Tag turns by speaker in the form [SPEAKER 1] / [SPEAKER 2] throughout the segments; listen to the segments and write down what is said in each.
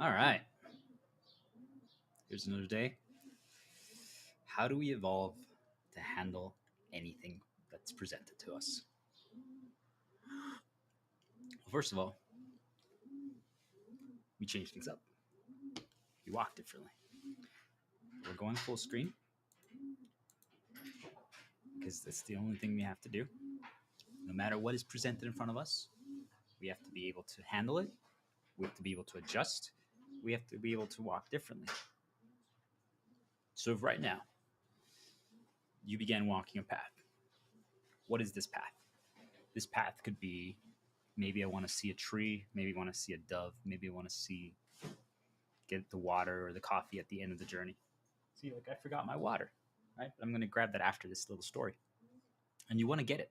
[SPEAKER 1] All right. Here's another day. How do we evolve to handle anything that's presented to us? Well, first of all, we change things up. We walk differently. We're going full screen because that's the only thing we have to do. No matter what is presented in front of us, we have to be able to handle it. We have to be able to adjust. We have to be able to walk differently. So, if right now you began walking a path, what is this path? This path could be maybe I want to see a tree, maybe I want to see a dove, maybe I want to see get the water or the coffee at the end of the journey. See, like I forgot my water, right? I'm going to grab that after this little story. And you want to get it.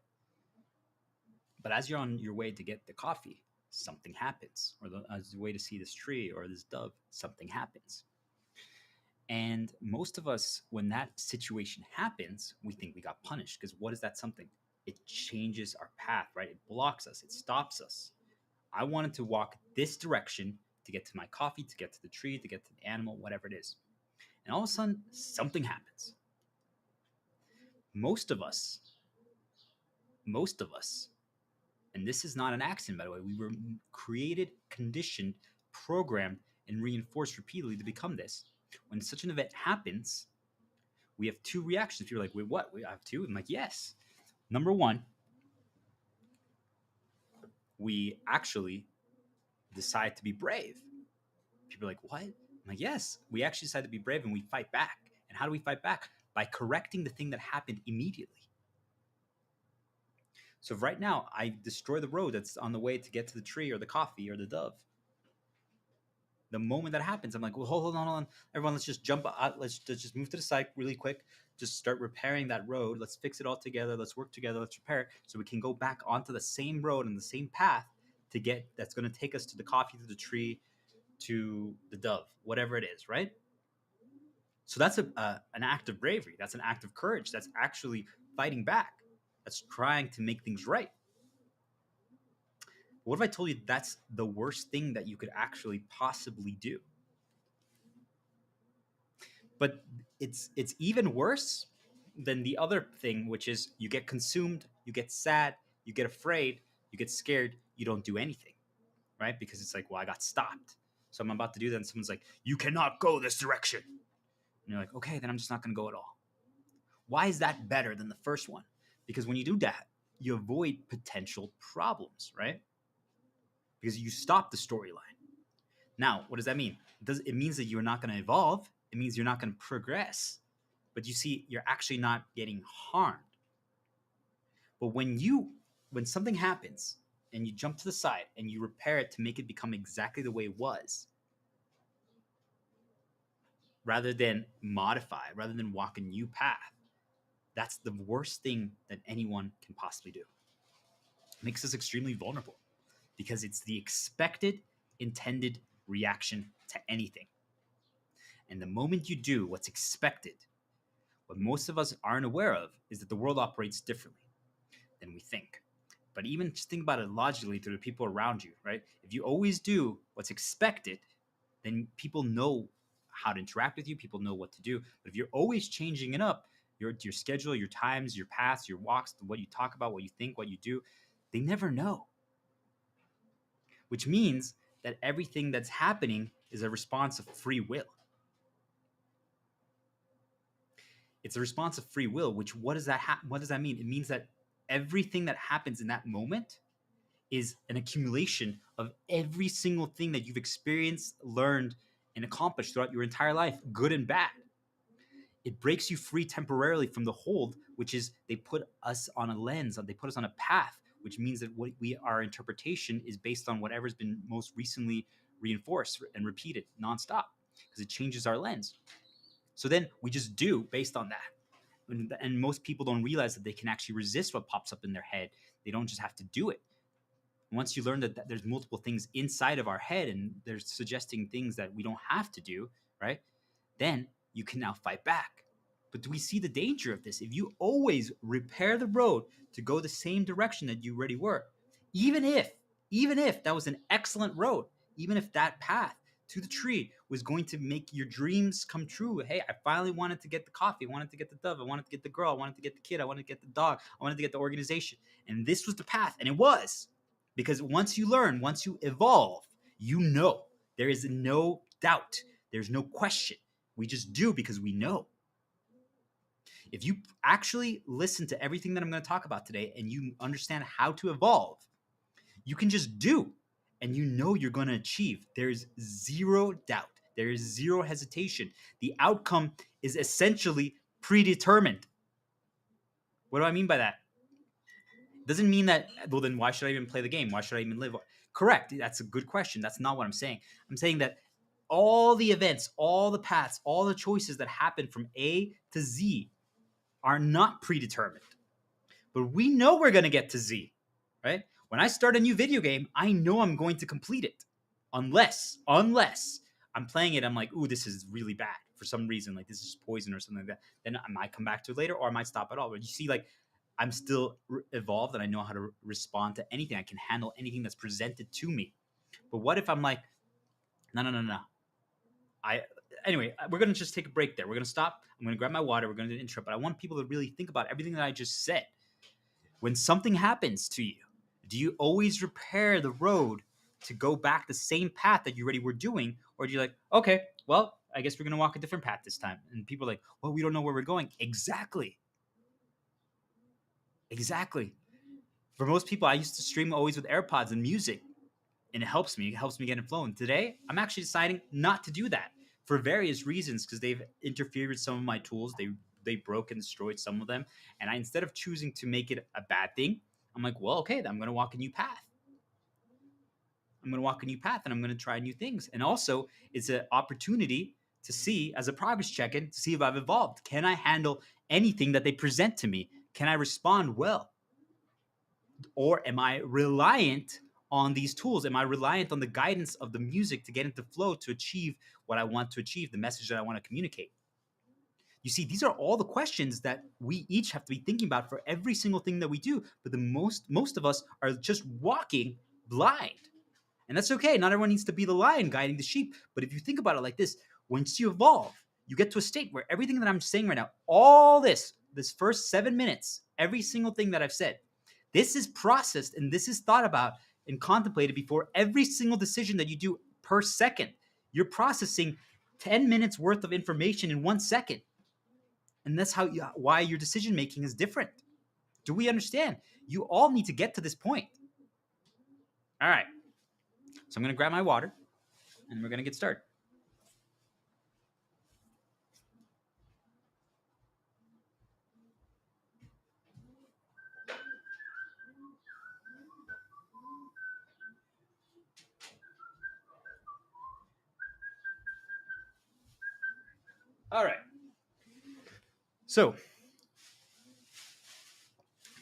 [SPEAKER 1] But as you're on your way to get the coffee, something happens. Or as the way to see this tree or this dove, something happens. And most of us, when that situation happens, we think we got punished because what is that something? It changes our path, right? It blocks us, it stops us. I wanted to walk this direction to get to my coffee, to get to the tree, to get to the animal, whatever it is. And all of a sudden, something happens. Most of us, and this is not an accident, by the way, we were created, conditioned, programmed, and reinforced repeatedly to become this. When such an event happens, we have two reactions. People are like, wait, what? We have two? I'm like, yes. Number one, we actually decide to be brave. People are like, what? I'm like, yes, we actually decide to be brave and we fight back. And how do we fight back? By correcting the thing that happened immediately. So if right now I destroy the road that's on the way to get to the tree or the coffee or the dove, the moment that happens, I'm like, well, hold on. Everyone, let's just jump out. Let's just move to the side really quick. Just start repairing that road. Let's fix it all together. Let's work together. Let's repair it so we can go back onto the same road and the same path to get that's going to take us to the coffee, to the tree, to the dove, whatever it is, right? So that's an act of bravery. That's an act of courage. That's actually fighting back. That's trying to make things right. What if I told you that's the worst thing that you could actually possibly do? But it's even worse than the other thing, which is you get consumed, you get sad, you get afraid, you get scared, you don't do anything, right? Because it's like, well, I got stopped. So I'm about to do that, and someone's like, you cannot go this direction. And you're like, okay, then I'm just not going to go at all. Why is that better than the first one? Because when you do that, you avoid potential problems, right? Because you stop the storyline. Now, what does that mean? It means that you're not going to evolve. It means you're not going to progress. But you see, you're actually not getting harmed. But when something happens and you jump to the side and you repair it to make it become exactly the way it was, rather than modify, rather than walk a new path, that's the worst thing that anyone can possibly do. It makes us extremely vulnerable because it's the expected, intended reaction to anything. And the moment you do what's expected, what most of us aren't aware of is that the world operates differently than we think. But even just think about it logically through the people around you, right? If you always do what's expected, then people know how to interact with you. People know what to do. But if you're always changing it up, your schedule, your times, your paths, your walks, what you talk about, what you think, what you do, they never know. Which means that everything that's happening is a response of free will. It's a response of free will, which what does that mean? It means that everything that happens in that moment is an accumulation of every single thing that you've experienced, learned, and accomplished throughout your entire life, good and bad. It breaks you free temporarily from the hold, which is they put us on a lens, they put us on a path, which means that our interpretation is based on whatever's been most recently reinforced and repeated nonstop, because it changes our lens. So then we just do based on that. And most people don't realize that they can actually resist what pops up in their head. They don't just have to do it. Once you learn that there's multiple things inside of our head and they're suggesting things that we don't have to do, right? Then you can now fight back. But do we see the danger of this? If you always repair the road to go the same direction that you already were, even if that was an excellent road, even if that path to the tree was going to make your dreams come true. Hey, I finally wanted to get the coffee. I wanted to get the dove. I wanted to get the girl. I wanted to get the kid. I wanted to get the dog. I wanted to get the organization. And this was the path. And it was. Because once you learn, once you evolve, you know. There is no doubt. There's no question. We just do because we know. If you actually listen to everything that I'm going to talk about today and you understand how to evolve, you can just do and you know you're going to achieve. There's zero doubt. There is zero hesitation. The outcome is essentially predetermined. What do I mean by that? Doesn't mean that, well, then why should I even play the game? Why should I even live? Correct. That's a good question. That's not what I'm saying. I'm saying that all the events, all the paths, all the choices that happen from A to Z are not predetermined. But we know we're going to get to Z, right? When I start a new video game, I know I'm going to complete it. Unless I'm playing it, I'm like, ooh, this is really bad for some reason. Like this is poison or something like that. Then I might come back to it later or I might stop at all. But you see, like, I'm still evolved and I know how to respond to anything. I can handle anything that's presented to me. But what if I'm like, no. Anyway, we're going to just take a break there. We're going to stop. I'm going to grab my water. We're going to do an intro. But I want people to really think about everything that I just said. When something happens to you, do you always repair the road to go back the same path that you already were doing? Or do you like, okay, well, I guess we're going to walk a different path this time. And people are like, well, we don't know where we're going. Exactly. For most people, I used to stream always with AirPods and music. And it helps me. It helps me get in flow. And today, I'm actually deciding not to do that for various reasons because they've interfered with some of my tools. They broke and destroyed some of them. And instead of choosing to make it a bad thing, I'm like, well, okay, then I'm going to walk a new path. And I'm going to try new things. And also, it's an opportunity to see, as a progress check-in, to see if I've evolved. Can I handle anything that they present to me? Can I respond well? Or am I reliant on these tools? Am I reliant on the guidance of the music to get into flow to achieve what I want to achieve, the message that I want to communicate? You see, these are all the questions that we each have to be thinking about for every single thing that we do. But the most of us are just walking blind. And that's okay. Not everyone needs to be the lion guiding the sheep. But if you think about it like this, once you evolve, you get to a state where everything that I'm saying right now, all this first 7 minutes, every single thing that I've said, this is processed and this is thought about and contemplated before every single decision that you do per second. You're processing 10 minutes worth of information in 1 second. And that's why your decision making is different. Do we understand? You all need to get to this point. All right. So I'm going to grab my water and we're going to get started. All right. So,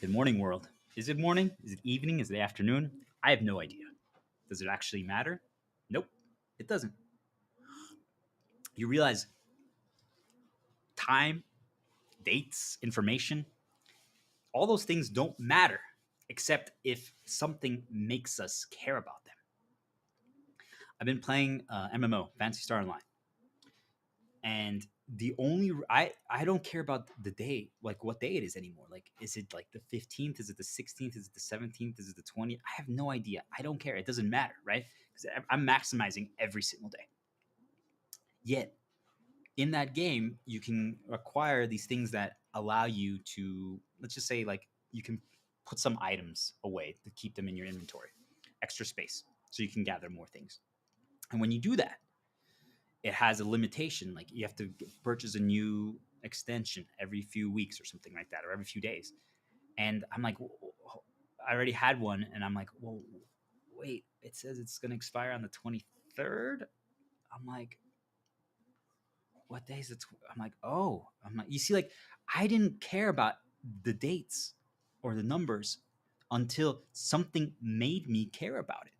[SPEAKER 1] good morning, world. Is it morning? Is it evening? Is it afternoon? I have no idea. Does it actually matter? Nope, it doesn't. You realize time, dates, information, all those things don't matter except if something makes us care about them. I've been playing MMO, Fantasy Star Online. And I don't care about the day, like what day it is anymore. Like, is it like the 15th? Is it the 16th? Is it the 17th? Is it the 20th? I have no idea. I don't care. It doesn't matter, right? Because I'm maximizing every single day. Yet, in that game, you can acquire these things that allow you to, let's just say, like, you can put some items away to keep them in your inventory, extra space, so you can gather more things. And when you do that, it has a limitation. Like, you have to purchase a new extension every few weeks or something like that, or every few days. And I'm like, I already had one, and I'm like, well, wait, it says it's going to expire on the 23rd. I'm like, what day is it? I'm like, oh, you see, like, I didn't care about the dates or the numbers until something made me care about it.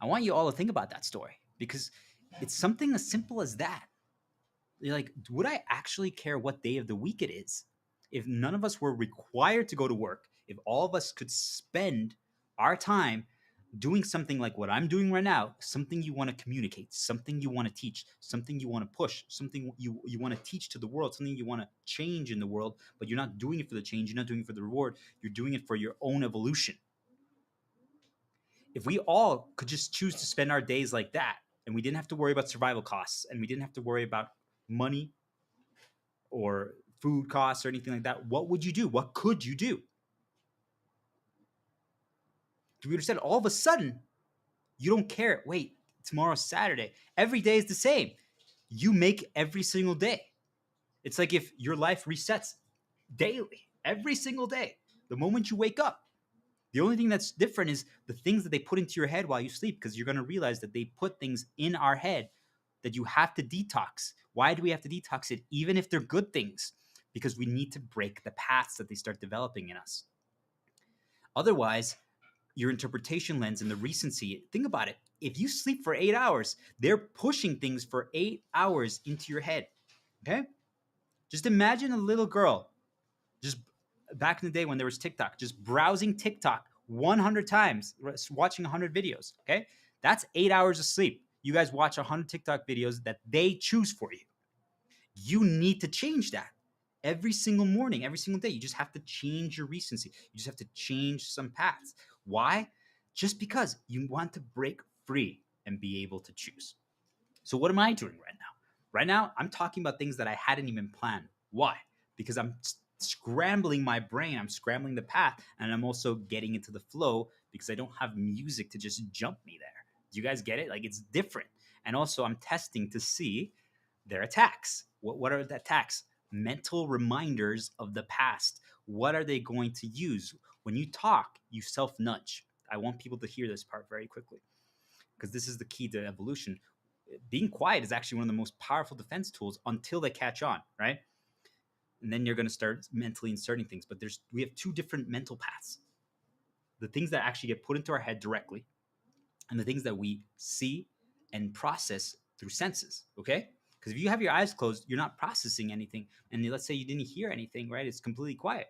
[SPEAKER 1] I want you all to think about that story because it's something as simple as that. You're like, would I actually care what day of the week it is if none of us were required to go to work, if all of us could spend our time doing something like what I'm doing right now, something you want to communicate, something you want to teach, something you want to push, something you want to teach to the world, something you want to change in the world, but you're not doing it for the change, you're not doing it for the reward, you're doing it for your own evolution. If we all could just choose to spend our days like that, and we didn't have to worry about survival costs, and we didn't have to worry about money or food costs or anything like that, what would you do? What could you do? Do we understand? All of a sudden, you don't care. Wait, tomorrow's Saturday. Every day is the same. You make every single day. It's like if your life resets daily, every single day. The moment you wake up, the only thing that's different is the things that they put into your head while you sleep, because you're going to realize that they put things in our head that you have to detox. Why do we have to detox it, even if they're good things? Because we need to break the paths that they start developing in us. Otherwise, your interpretation lens and the recency, think about it. If you sleep for 8 hours, they're pushing things for 8 hours into your head. Okay? Just imagine a little girl, just back in the day when there was TikTok, just browsing TikTok 100 times, watching 100 videos. Okay? That's 8 hours of sleep. You guys watch 100 TikTok videos that they choose for you. You need to change that every single morning, every single day. You just have to change your recency. You just have to change some paths. Why? Just because you want to break free and be able to choose. So, what am I doing right now? Right now, I'm talking about things that I hadn't even planned. Why? Because I'm scrambling my brain, I'm scrambling the path, and I'm also getting into the flow because I don't have music to just jump me there. Do you guys get it? Like, it's different. And also, I'm testing to see their attacks. What are the attacks? Mental reminders of the past. What are they going to use? When you talk, you self nudge. I want people to hear this part very quickly because this is the key to evolution. Being quiet is actually one of the most powerful defense tools until they catch on, right? And then you're going to start mentally inserting things. But we have two different mental paths: the things that actually get put into our head directly, and the things that we see and process through senses. Okay? Because if you have your eyes closed, you're not processing anything. And let's say you didn't hear anything, right? It's completely quiet.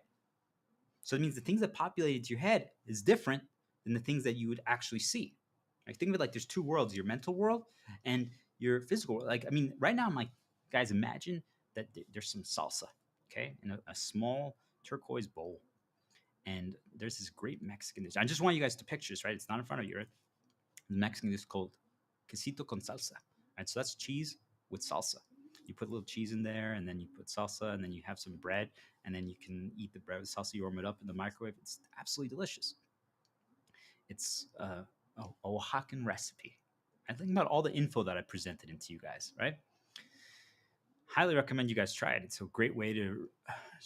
[SPEAKER 1] So it means the things that populate into your head is different than the things that you would actually see. Like, think of it like there's two worlds: your mental world and your physical world. Like, I mean, right now I'm like, guys, imagine that there's some salsa, okay, in a small turquoise bowl, and there's this great Mexican dish. I just want you guys to picture this, right? It's not in front of you. Right? The Mexican dish called quesito con salsa. Right, so that's cheese with salsa. You put a little cheese in there, and then you put salsa, and then you have some bread, and then you can eat the bread with salsa. You warm it up in the microwave. It's absolutely delicious. It's a Oaxacan recipe. I think about all the info that I presented into you guys, right? Highly recommend you guys try it. It's a great way to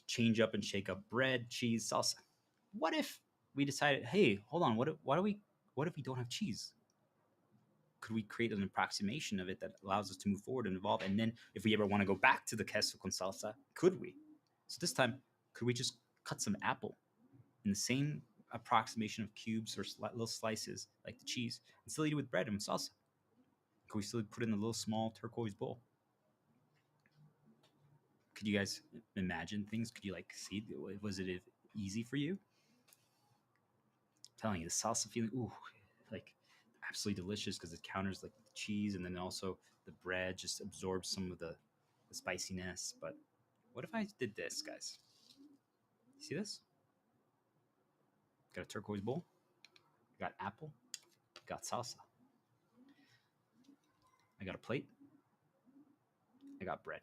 [SPEAKER 1] change up and shake up bread, cheese, salsa. What if we decided, hey, hold on, what if we don't have cheese? Could we create an approximation of it that allows us to move forward and evolve? And then if we ever want to go back to the queso con salsa, could we? So this time, could we just cut some apple in the same approximation of cubes or little slices like the cheese and still eat it with bread and with salsa? Could we still put it in a little small turquoise bowl? Could you guys imagine things? Could you like see? Was it easy for you? I'm telling you, the salsa feeling, ooh, like absolutely delicious because it counters like the cheese, and then also the bread just absorbs some of the spiciness. But what if I did this, guys? See this? Got a turquoise bowl, got apple, got salsa. I got a plate, I got bread.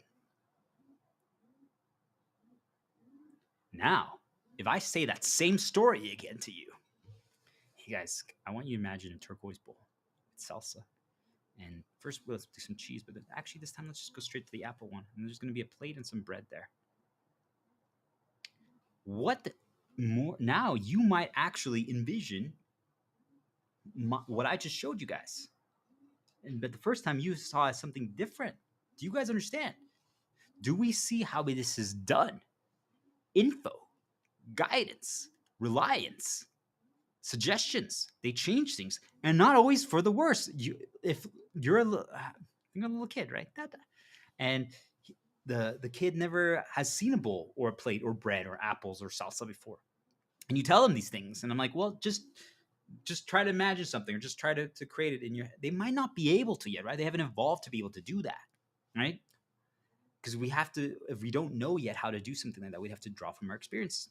[SPEAKER 1] Now, if I say that same story again to you, hey guys, I want you to imagine a turquoise bowl with salsa. And first, let's do some cheese, but actually, this time, let's just go straight to the apple one. And there's going to be a plate and some bread there. What more? Now, you might actually envision what I just showed you guys. But the first time you saw something different. Do you guys understand? Do we see how this is done? Info, guidance, reliance, suggestions. They change things, and not always for the worse. If you're you're a little kid, right? And the kid never has seen a bowl or a plate or bread or apples or salsa before, and you tell them these things, and I'm like, well, just just try to imagine something or just try to create it in your head. They might not be able to yet, right? They haven't evolved to be able to do that, right? Because we have to, if we don't know yet how to do something like that, we'd have to draw from our experience.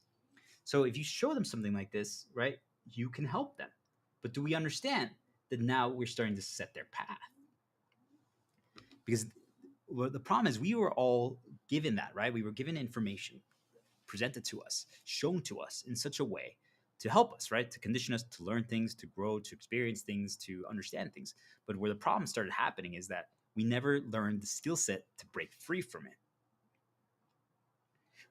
[SPEAKER 1] So if you show them something like this, right, you can help them. But do we understand that now we're starting to set their path? Because well, the problem is we were all given that, right? We were given information presented to us, shown to us in such a way to help us, right? To condition us to learn things, to grow, to experience things, to understand things. But where the problem started happening is that we never learned the skill set to break free from it.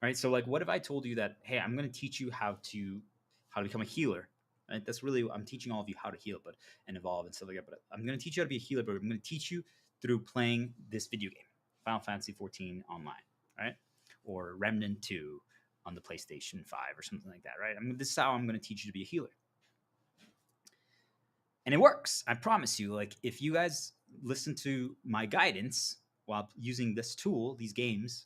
[SPEAKER 1] Right? So like what if I told you that, hey, I'm going to teach you how to become a healer. Right? That's really I'm teaching all of you how to heal but and evolve and stuff like that. But I'm going to teach you how to be a healer, but I'm going to teach you through playing this video game, Final Fantasy 14 online, right? Or Remnant 2 on the PlayStation 5 or something like that, right? I mean, this is how I'm going to teach you to be a healer. And it works. I promise you. Like if you guys listen to my guidance while using this tool, these games,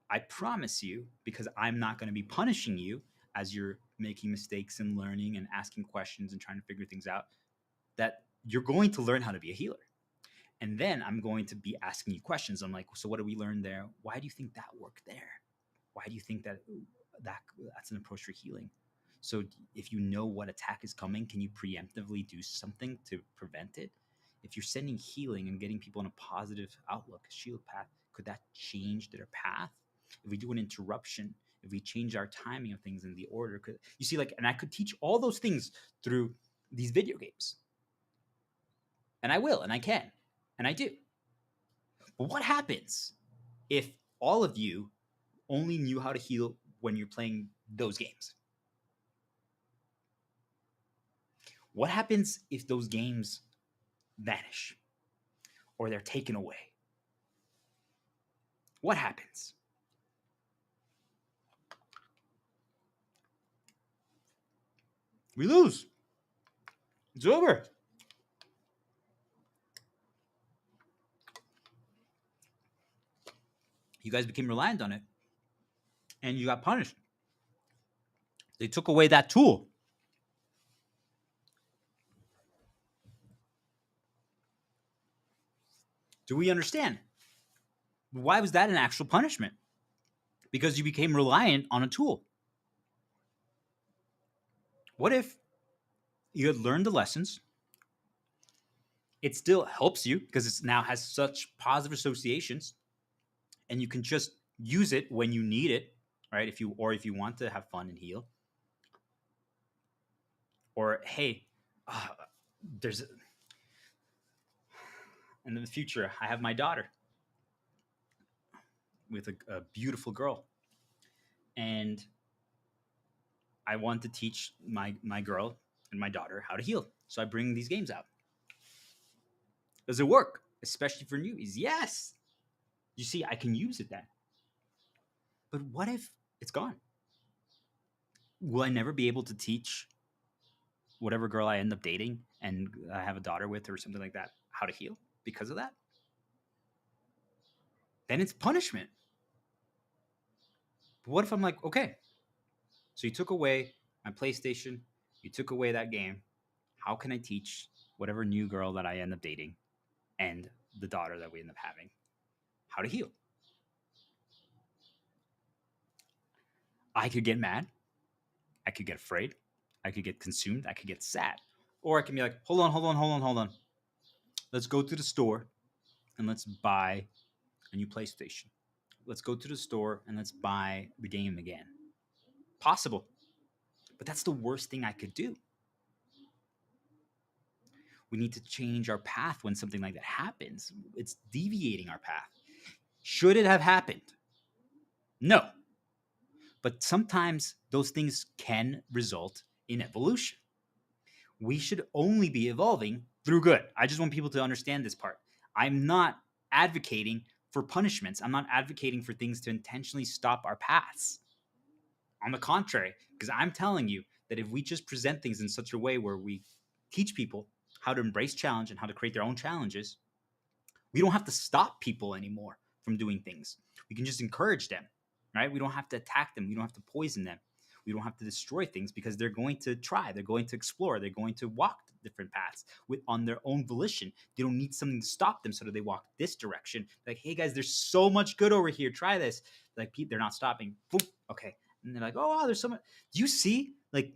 [SPEAKER 1] I promise you, because I'm not going to be punishing you as you're making mistakes and learning and asking questions and trying to figure things out, that you're going to learn how to be a healer. And then I'm going to be asking you questions. I'm like, so what did we learn there? Why do you think that worked there? Why do you think that's an approach for healing? So if you know what attack is coming, can you preemptively do something to prevent it? If you're sending healing and getting people on a positive outlook, a shield path, could that change their path? If we do an interruption, if we change our timing of things in the order, could you see like, and I could teach all those things through these video games. And I will, and I can, and I do. But what happens if all of you only knew how to heal when you're playing those games? What happens if those games vanish or they're taken away? What happens? We lose. It's over. You guys became reliant on it and you got punished. They took away that tool. Do we understand? Why was that an actual punishment? Because you became reliant on a tool. What if you had learned the lessons? It still helps you because it now has such positive associations, and you can just use it when you need it, right? If you want to have fun and heal, or hey, there's in the future I have my daughter with a beautiful girl, and I want to teach my girl and my daughter how to heal. So I bring these games out. Does it work? Especially for newbies? Yes. You see, I can use it then. But what if it's gone? Will I never be able to teach whatever girl I end up dating and I have a daughter with or something like that how to heal because of that? Then it's punishment. But what if I'm like, okay, so you took away my PlayStation, you took away that game. How can I teach whatever new girl that I end up dating and the daughter that we end up having how to heal? I could get mad. I could get afraid. I could get consumed. I could get sad. Or I can be like, hold on. Let's go to the store and let's buy a new PlayStation. Let's go to the store and let's buy the game again. Possible. But that's the worst thing I could do. We need to change our path when something like that happens. It's deviating our path. Should it have happened? No. But sometimes those things can result in evolution. We should only be evolving through good. I just want people to understand this part. I'm not advocating for punishments. I'm not advocating for things to intentionally stop our paths. On the contrary, because I'm telling you that if we just present things in such a way where we teach people how to embrace challenge and how to create their own challenges, we don't have to stop people anymore from doing things. We can just encourage them, right? We don't have to attack them. We don't have to poison them. We don't have to destroy things because they're going to try, they're going to explore, they're going to walk different paths with on their own volition. They don't need something to stop them, so that they walk this direction. Like, hey guys, there's so much good over here. Try this. Like, they're not stopping. Boom. Okay. And they're like, oh wow, there's so much. Do you see? Like,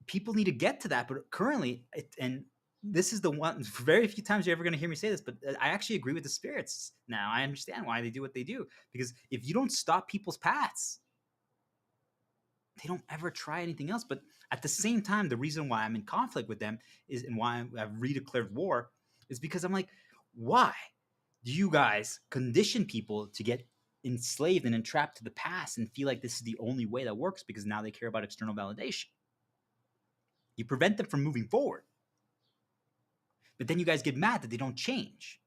[SPEAKER 1] people need to get to that, but currently, and this is the one. Very few times you're ever going to hear me say this, but I actually agree with the spirits now. I understand why they do what they do, because if you don't stop people's paths, they don't ever try anything else. But at the same time, the reason why I'm in conflict with them is, and why I've redeclared war, is because I'm like, why do you guys condition people to get enslaved and entrapped to the past and feel like this is the only way that works because now they care about external validation? You prevent them from moving forward. But then you guys get mad that they don't change.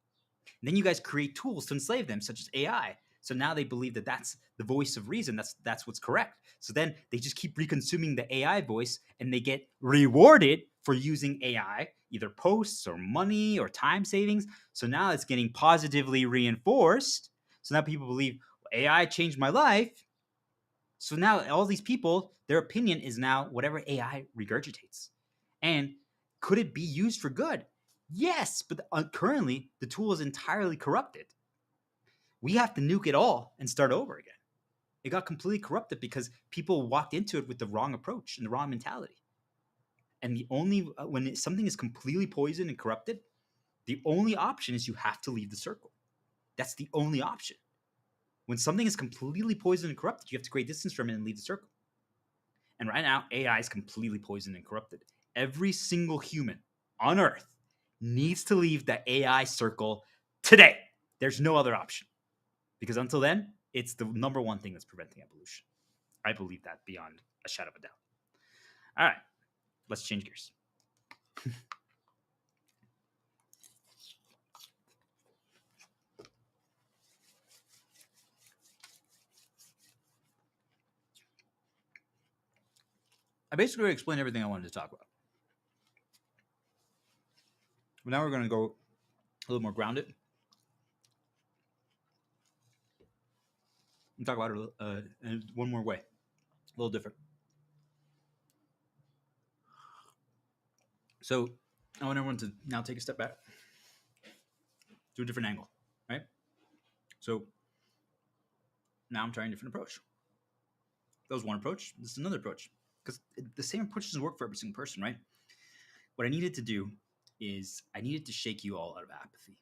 [SPEAKER 1] And then you guys create tools to enslave them, such as AI. So now they believe that that's the voice of reason. That's what's correct. So then they just keep reconsuming the AI voice, and they get rewarded for using AI, either posts or money or time savings. So now it's getting positively reinforced. So now people believe, AI changed my life. So now all these people, their opinion is now whatever AI regurgitates. And could it be used for good? Yes, but currently the tool is entirely corrupted. We have to nuke it all and start over again. It got completely corrupted because people walked into it with the wrong approach and the wrong mentality. And the only when something is completely poisoned and corrupted, the only option is you have to leave the circle. That's the only option. When something is completely poisoned and corrupted, you have to create distance from it and leave the circle. And right now, AI is completely poisoned and corrupted. Every single human on Earth needs to leave the AI circle today. There's no other option. Because until then, it's the number one thing that's preventing evolution. I believe that beyond a shadow of a doubt. All right, let's change gears. I basically explained everything I wanted to talk about. But now we're going to go a little more grounded and talk about it in one more way, a little different. So I want everyone to now take a step back to a different angle, right? So now I'm trying a different approach. That was one approach. This is another approach, because the same approach doesn't work for every single person, right? What I needed to do is I needed to shake you all out of apathy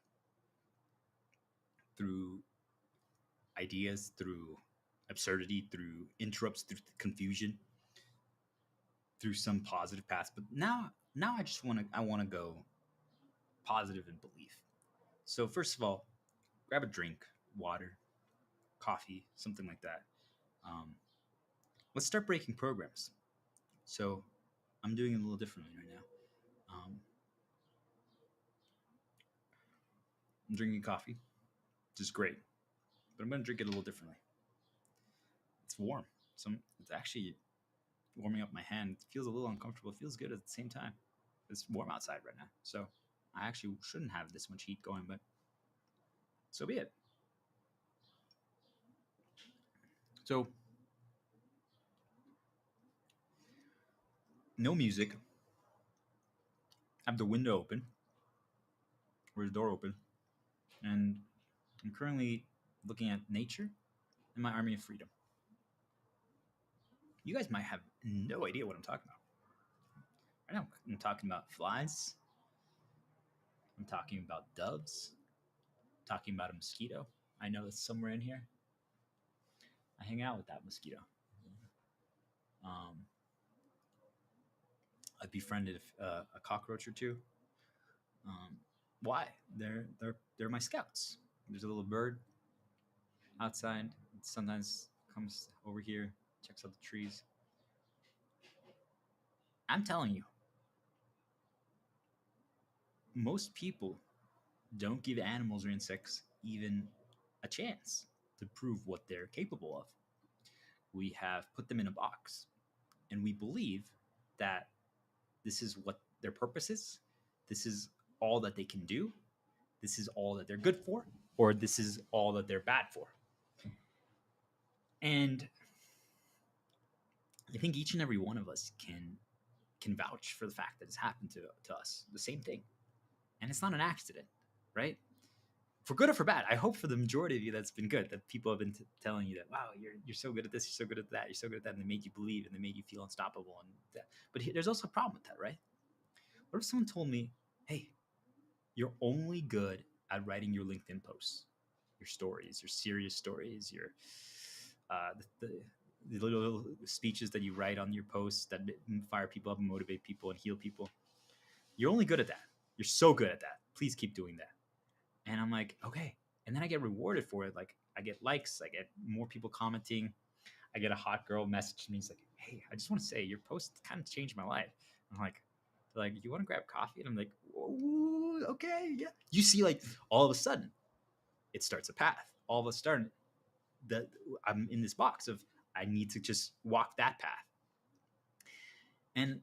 [SPEAKER 1] through ideas, through absurdity, through interrupts, through confusion, through some positive paths. But now I want to go positive in belief. So first of all, grab a drink, water, coffee, something like that. Um, let's start breaking programs. So I'm doing it a little differently right now. I'm drinking coffee, which is great, but I'm going to drink it a little differently. It's warm. It's actually warming up my hand. It feels a little uncomfortable. It feels good at the same time. It's warm outside right now, so I actually shouldn't have this much heat going, but so be it. So, no music. I have the window open, or the door open, and I'm currently looking at nature and my army of freedom. You guys might have no idea what I'm talking about. Right now, I'm talking about flies. I'm talking about doves. I'm talking about a mosquito. I know it's somewhere in here. I hang out with that mosquito. Um, I befriended a cockroach or two. Um, why? They're my scouts. There's a little bird outside. It sometimes comes over here, checks out the trees. I'm telling you, most people don't give animals or insects even a chance to prove what they're capable of. We have put them in a box, and we believe that this is what their purpose is. This is all that they can do. This is all that they're good for, or this is all that they're bad for. And I think each and every one of us can vouch for the fact that it's happened to us. The same thing. And it's not an accident, right? For good or for bad. I hope for the majority of you that's been good, that people have been telling you that, wow, you're so good at this, you're so good at that, you're so good at that, and they made you believe and they made you feel unstoppable. And that. But there's also a problem with that, right? What if someone told me, hey, you're only good at writing your LinkedIn posts, your stories, your serious stories, your the little speeches that you write on your posts that fire people up and motivate people and heal people. You're only good at that. You're so good at that. Please keep doing that. And I'm like, okay. And then I get rewarded for it. Like I get likes, I get more people commenting. I get a hot girl message me. He's like, hey, I just want to say your post kind of changed my life. I'm like, they're like, you want to grab coffee? And I'm like, okay, yeah. You see, like all of a sudden, it starts a path. All of a sudden, that I'm in this box of I need to just walk that path. And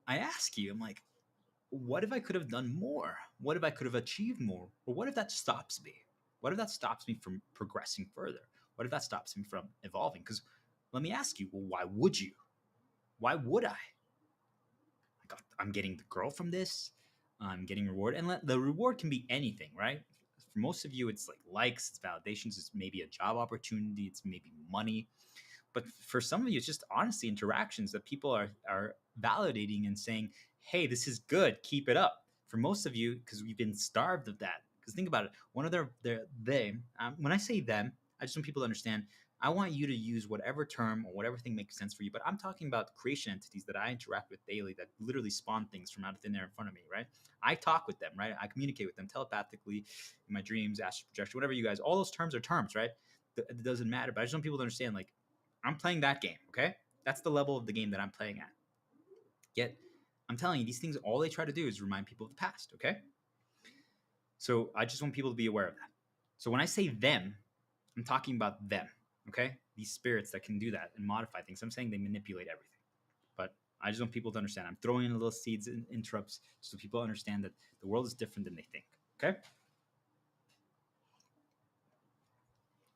[SPEAKER 1] I ask you, I'm like, what if I could have done more? What if I could have achieved more? Or what if that stops me? What if that stops me from progressing further? What if that stops me from evolving? Because let me ask you, well, why would you? Why would I? I'm getting the girl from this. I'm getting reward, and the reward can be anything, right? For most of you, it's like likes, it's validations, it's maybe a job opportunity, it's maybe money. But for some of you, it's just honestly interactions that people are validating and saying, "Hey, this is good. Keep it up." For most of you, because we've been starved of that. Because think about it. One of they. When I say them, I just want people to understand. I want you to use whatever term or whatever thing makes sense for you. But I'm talking about creation entities that I interact with daily that literally spawn things from out of thin air in front of me, right? I talk with them, right? I communicate with them telepathically in my dreams, astral projection, whatever you guys. All those terms are terms, right? It doesn't matter. But I just want people to understand, like, I'm playing that game, okay? That's the level of the game that I'm playing at. Yet, I'm telling you, these things, all they try to do is remind people of the past, okay? So I just want people to be aware of that. So when I say them, I'm talking about them, okay? These spirits that can do that and modify things. I'm saying they manipulate everything. But I just want people to understand. I'm throwing in little seeds and interrupts so people understand that the world is different than they think, okay?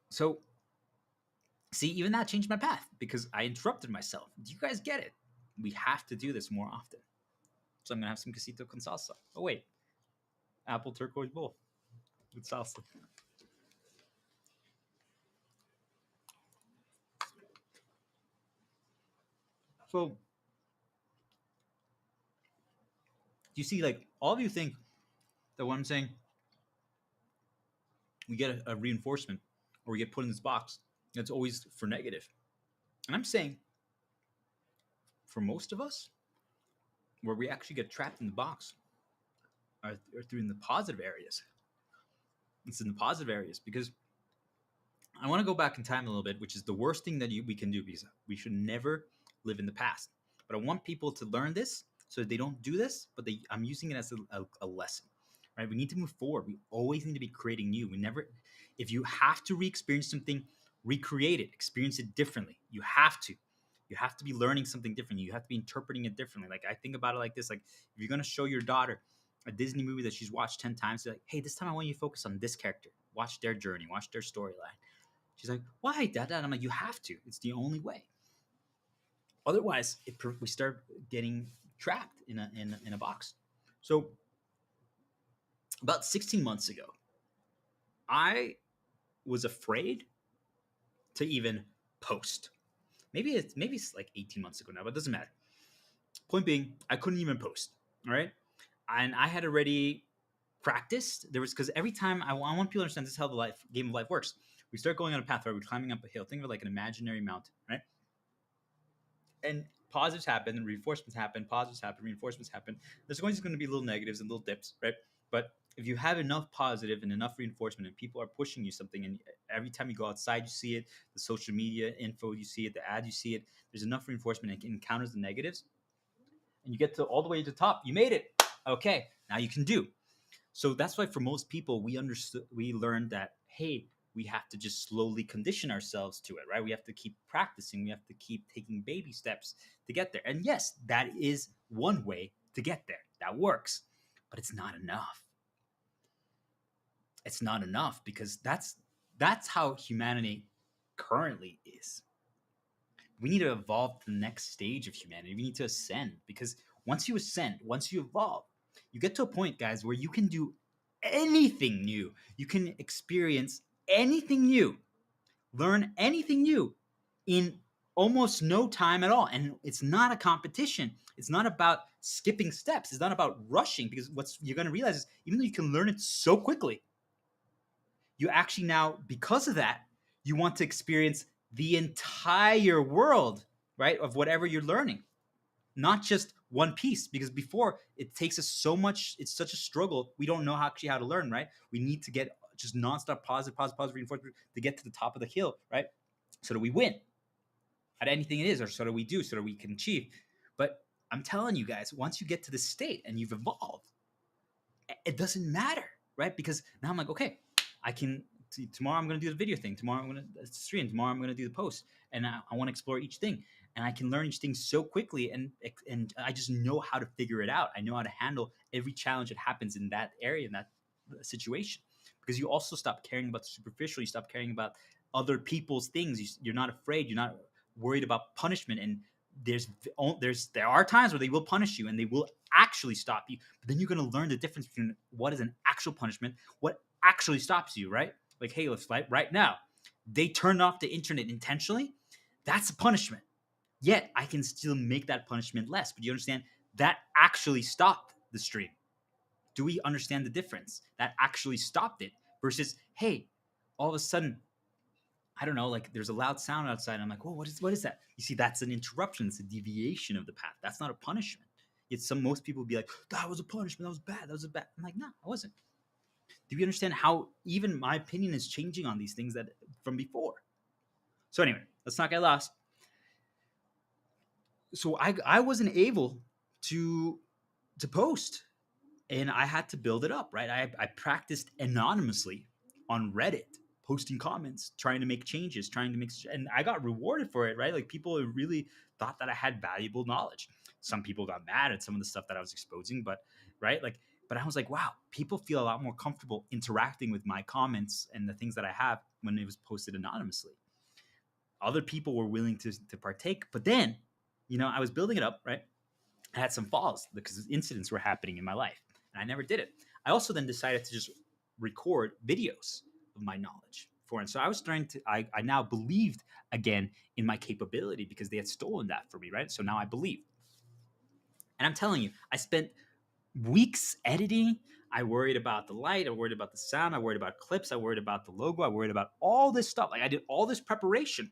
[SPEAKER 1] So, see, even that changed my path because I interrupted myself. Do you guys get it? We have to do this more often. So I'm gonna have some quesito con salsa. Oh wait, apple turquoise bowl with salsa. So you see, like all of you think that what I'm saying, we get a reinforcement or we get put in this box that's always for negative. And I'm saying for most of us, where we actually get trapped in the box are through in the positive areas. It's in the positive areas because I want to go back in time a little bit, which is the worst thing that we can do because we should never live in the past. But I want people to learn this so that they don't do this, but I'm using it as a lesson, right? We need to move forward. We always need to be creating new. We never, if you have to re-experience something, recreate it, experience it differently. You have to. You have to be learning something different. You have to be interpreting it differently. Like I think about it like this: like if you're gonna show your daughter a Disney movie that she's watched 10 times, like, hey, this time I want you to focus on this character. Watch their journey, watch their storyline. She's like, why, Dad? And I'm like, you have to. It's the only way. Otherwise, we start getting trapped in a box. So about 16 months ago, I was afraid to even post. Maybe it's like 18 months ago now, but it doesn't matter. Point being, I couldn't even post. All right, and I had already practiced. There was because every time I want people to understand this is how the game of life works. We start going on a path where we're climbing up a hill. Think of it like an imaginary mountain, right? And positives happen, and reinforcements happen, positives happen, reinforcements happen. There's always going to be little negatives and little dips, right? But if you have enough positive and enough reinforcement and people are pushing you something, and every time you go outside you see it, the social media info you see it, the ad you see it, there's enough reinforcement and it encounters the negatives, and you get to all the way to the top. You made it. Okay, now you can do. So that's why for most people we learned that, hey, we have to just slowly condition ourselves to it, right? We have to keep practicing, we have to keep taking baby steps to get there. And yes, that is one way to get there. That works. But it's not enough. It's not enough because that's how humanity currently is. We need to evolve to the next stage of humanity. We need to ascend, because once you ascend, once you evolve, you get to a point, guys, where you can do anything new. You can experience anything new, learn anything new in almost no time at all. And it's not a competition. It's not about skipping steps. It's not about rushing, because what's you're going to realize is, even though you can learn it so quickly, you actually now, because of that, you want to experience the entire world, right, of whatever you're learning, not just one piece. Because before, it takes us so much, it's such a struggle, we don't know actually how to learn, right? We need to get just nonstop positive reinforcement to get to the top of the hill, right? So that we win at anything it is, or so that we do, so that we can achieve. But I'm telling you guys, once you get to this state and you've evolved, it doesn't matter, right? Because now I'm like, okay, I can. Tomorrow I'm going to do the video thing. Tomorrow I'm going to stream. Tomorrow I'm going to do the post, and I want to explore each thing, and I can learn each thing so quickly, and I just know how to figure it out. I know how to handle every challenge that happens in that area, in that situation, because you also stop caring about the superficial. You stop caring about other people's things. You're not afraid. You're not worried about punishment. And there are times where they will punish you and they will actually stop you, but then you're going to learn the difference between what is an actual punishment, what actually stops you, right? Like, hey, let's fight right now. They turned off the internet intentionally. That's a punishment. Yet I can still make that punishment less. But you understand, that actually stopped the stream. Do we understand the difference? That actually stopped it versus, hey, all of a sudden, I don't know, like there's a loud sound outside. And I'm like, whoa, what is that? You see, that's an interruption. It's a deviation of the path. That's not a punishment. Yet most people would be like, that was a punishment. That was bad. That was a bad. I'm like, no, I wasn't. Do you understand how even my opinion is changing on these things that from before? So anyway, let's not get lost. So I wasn't able to post, and I had to build it up, right? I practiced anonymously on Reddit, posting comments, trying to make changes, and I got rewarded for it, right? Like, people really thought that I had valuable knowledge. Some people got mad at some of the stuff that I was exposing, but right, like, but I was like, wow, people feel a lot more comfortable interacting with my comments and the things that I have when it was posted anonymously. Other people were willing to partake, but then, I was building it up, right? I had some falls because incidents were happening in my life, and I never did it. I also then decided to just record videos of my knowledge for it. So I was I now believed again in my capability, because they had stolen that from me, right? So now I believe. And I'm telling you, I spent weeks editing. I worried about the light. I worried about the sound. I worried about clips. I worried about the logo. I worried about all this stuff. Like, I did all this preparation.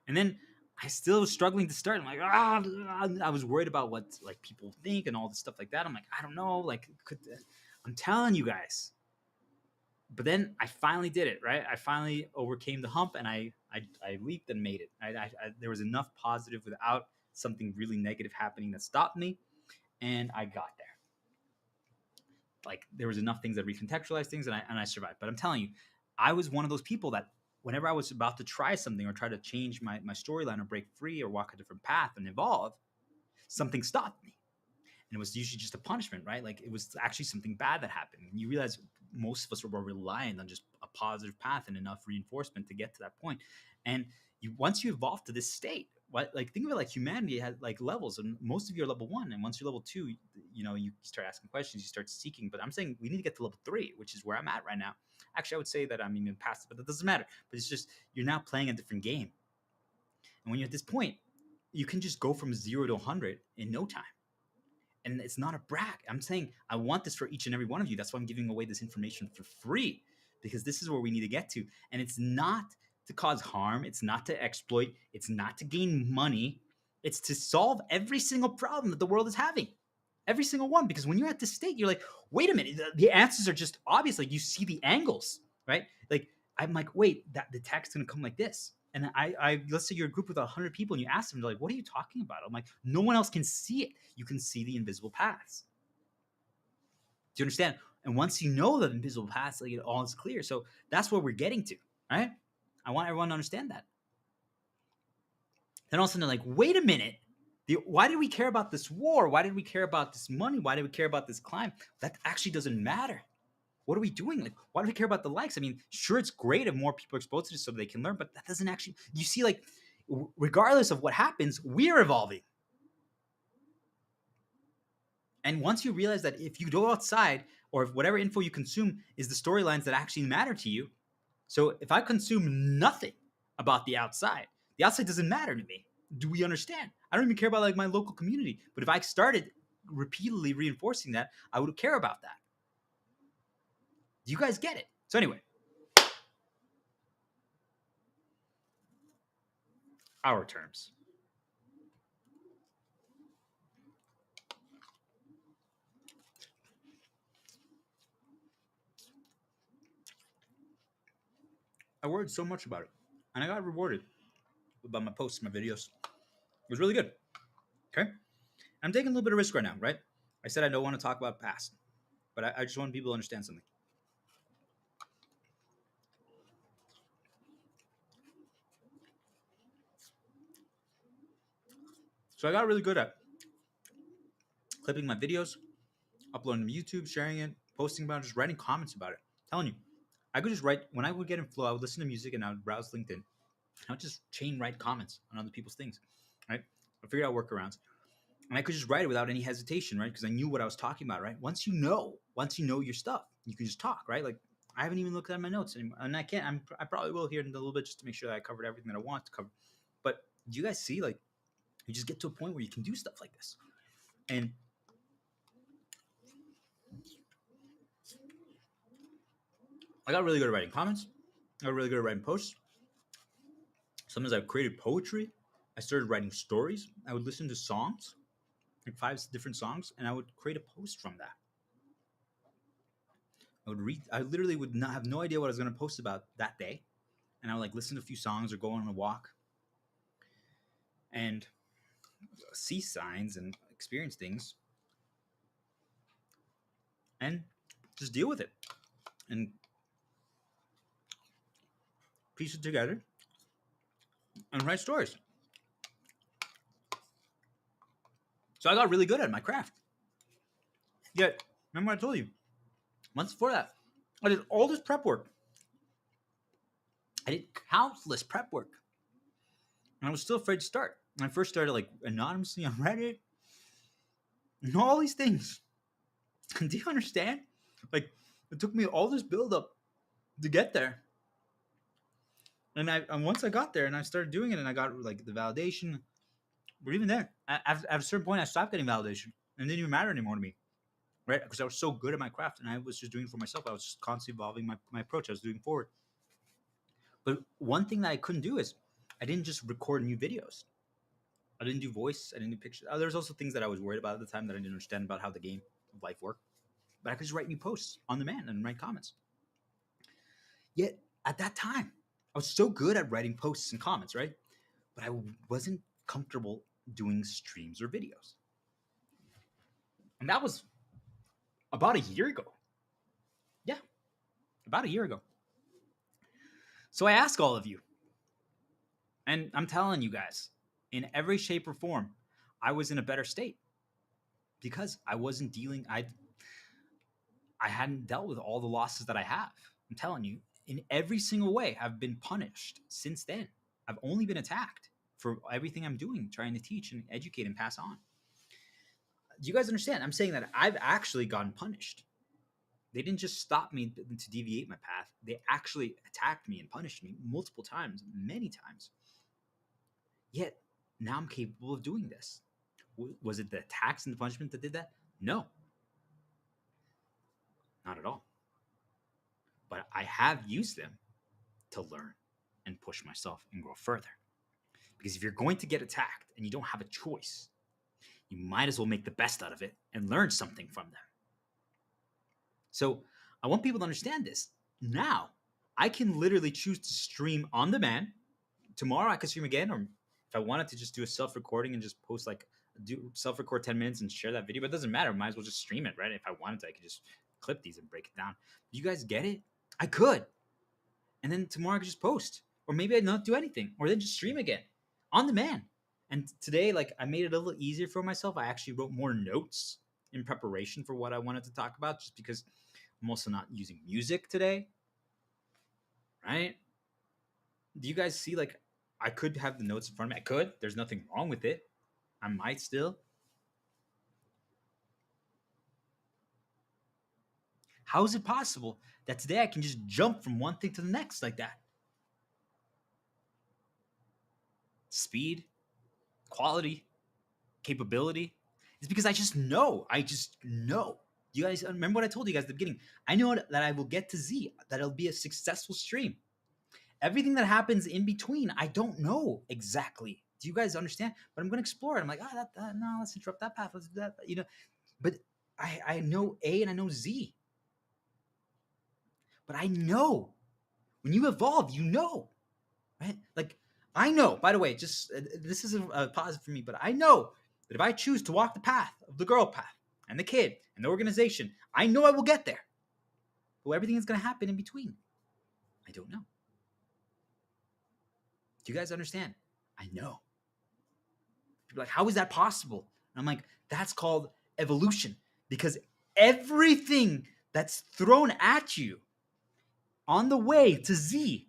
[SPEAKER 1] And then I still was struggling to start. I'm like, I was worried about what like people think and all this stuff like that. I'm like, I don't know. Like, I'm telling you guys. But then I finally did it, right? I finally overcame the hump, and I leaped and made it. There was enough positive without something really negative happening that stopped me, and I got there. Like, there was enough things that recontextualized things, and I survived. But I'm telling you, I was one of those people that whenever I was about to try something or try to change my storyline or break free or walk a different path and evolve, something stopped me. And it was usually just a punishment, right? Like, it was actually something bad that happened. And you realize most of us were reliant on just a positive path and enough reinforcement to get to that point. And once you evolve to this state, like, think of it like humanity has like levels, and most of you are level 1, and once you're level 2, you start asking questions, you start seeking. But I'm saying we need to get to level 3, which is where I'm at right now. Actually, I would say that I'm even past it, but that doesn't matter. But it's just, you're now playing a different game, and when you're at this point, you can just go from 0 to 100 in no time. And it's not a brag. I'm saying I want this for each and every one of you. That's why I'm giving away this information for free, because this is where we need to get to. And it's not to cause harm. It's not to exploit. It's not to gain money. It's to solve every single problem that the world is having. Every single one. Because when you're at this state, you're like, wait a minute. The answers are just obvious. Like, you see the angles, right? Like, I'm like, wait, the text is going to come like this. And I let's say you're a group with 100 people, and you ask them, they're like, what are you talking about? I'm like, no one else can see it. You can see the invisible paths. Do you understand? And once you know the invisible paths, like, it all is clear. So that's where we're getting to, right? I want everyone to understand that. Then all of a sudden they're like, wait a minute. Why did we care about this war? Why did we care about this money? Why did we care about this climb? That actually doesn't matter. what are we doing? Like, why do we care about the likes? I mean, sure, it's great if more people are exposed to this so they can learn, but that doesn't actually, you see, like, regardless of what happens, we're evolving. And once you realize that if you go outside or if whatever info you consume is the storylines that actually matter to you, so if I consume nothing about the outside doesn't matter to me. Do we understand? I don't even care about like my local community. But if I started repeatedly reinforcing that, I would care about that. Do you guys get it? So anyway, our terms. I worried so much about it, and I got rewarded by my posts, my videos. It was really good. Okay, I'm taking a little bit of risk right now, right? I said I don't want to talk about past, but I just want people to understand something. So I got really good at clipping my videos, uploading them to YouTube, sharing it, posting about it, just writing comments about it. Telling you, I could just write when I would get in flow. I would listen to music and I would browse LinkedIn. I would just chain write comments on other people's things, right? I figured out workarounds, and I could just write it without any hesitation, right? Because I knew what I was talking about, right? Once you know your stuff, you can just talk, right? Like I haven't even looked at my notes anymore, and I can't. I probably will here in a little bit just to make sure that I covered everything that I want to cover. But do you guys see, like, you just get to a point where you can do stuff like this, and I got really good at writing comments. I got really good at writing posts. Sometimes I created poetry. I started writing stories. I would listen to songs, like five different songs, and I would create a post from that. I would read. I literally would not have no idea what I was going to post about that day, and I would like listen to a few songs or go on a walk and see signs and experience things and just deal with it and piece it together and write stories. So I got really good at my craft. Yet, remember I told you, months before that, I did all this prep work. I did countless prep work. And I was still afraid to start. When I first started like anonymously on Reddit and all these things. Do you understand? Like it took me all this build up to get there. And once I got there and I started doing it and I got like the validation, but even there, at a certain point I stopped getting validation and it didn't even matter anymore to me. Right? Because I was so good at my craft and I was just doing it for myself. I was just constantly evolving my approach. I was doing forward. But one thing that I couldn't do is I didn't just record new videos. I didn't do voice. I didn't do pictures. There's also things that I was worried about at the time that I didn't understand about how the game of life worked. But I could just write new posts on demand and write comments. Yet at that time, I was so good at writing posts and comments, right? But I wasn't comfortable doing streams or videos. And that was about a year ago. Yeah, about a year ago. So I ask all of you, and I'm telling you guys, in every shape or form, I was in a better state because I wasn't dealing. I hadn't dealt with all the losses that I have. I'm telling you, in every single way, I've been punished since then. I've only been attacked for everything I'm doing, trying to teach and educate and pass on. Do you guys understand? I'm saying that I've actually gotten punished. They didn't just stop me to deviate my path. They actually attacked me and punished me multiple times, many times. Yet now I'm capable of doing this. Was it the attacks and the punishment that did that? No, not at all. But I have used them to learn and push myself and grow further. Because if you're going to get attacked and you don't have a choice, you might as well make the best out of it and learn something from them. So I want people to understand this. Now, I can literally choose to stream on demand. Tomorrow I could stream again, or if I wanted to just do a self-recording and just post like do self-record 10 minutes and share that video, but it doesn't matter. I might as well just stream it, right? If I wanted to, I could just clip these and break it down. You guys get it? I could. And then tomorrow I could just post. Or maybe I'd not do anything. Or then just stream again on demand. And today, like I made it a little easier for myself. I actually wrote more notes in preparation for what I wanted to talk about, just because I'm also not using music today, right? Do you guys see, like, I could have the notes in front of me? I could. There's nothing wrong with it. I might still. How is it possible that today I can just jump from one thing to the next like that? Speed, quality, capability. It's because I just know. I just know. You guys remember what I told you guys at the beginning? I know that I will get to Z, that it'll be a successful stream. Everything that happens in between, I don't know exactly. Do you guys understand? But I'm going to explore it. I'm like, no, let's interrupt that path. Let's do that. But I know A and I know Z. But I know when you evolve, you know, right? Like, I know, by the way, just this is a positive for me, but I know that if I choose to walk the path of the girl path and the kid and the organization, I know I will get there. But everything is going to happen in between, I don't know. Do you guys understand? I know. People are like, how is that possible? And I'm like, that's called evolution, because everything that's thrown at you on the way to Z,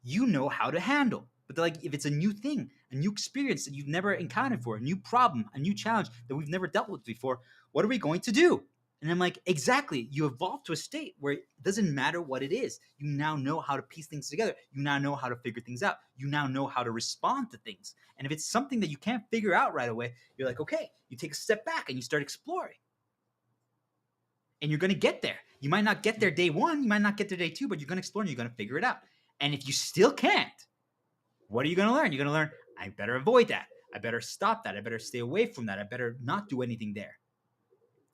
[SPEAKER 1] you know how to handle. But like, if it's a new thing, a new experience that you've never encountered before, a new problem, a new challenge that we've never dealt with before, what are we going to do? And I'm like, exactly. You evolve to a state where it doesn't matter what it is. You now know how to piece things together. You now know how to figure things out. You now know how to respond to things. And if it's something that you can't figure out right away, you're like, okay, you take a step back and you start exploring. And you're going to get there. You might not get there day one. You might not get there day two, but you're going to explore and you're going to figure it out. And if you still can't, what are you going to learn? You're going to learn, I better avoid that. I better stop that. I better stay away from that. I better not do anything there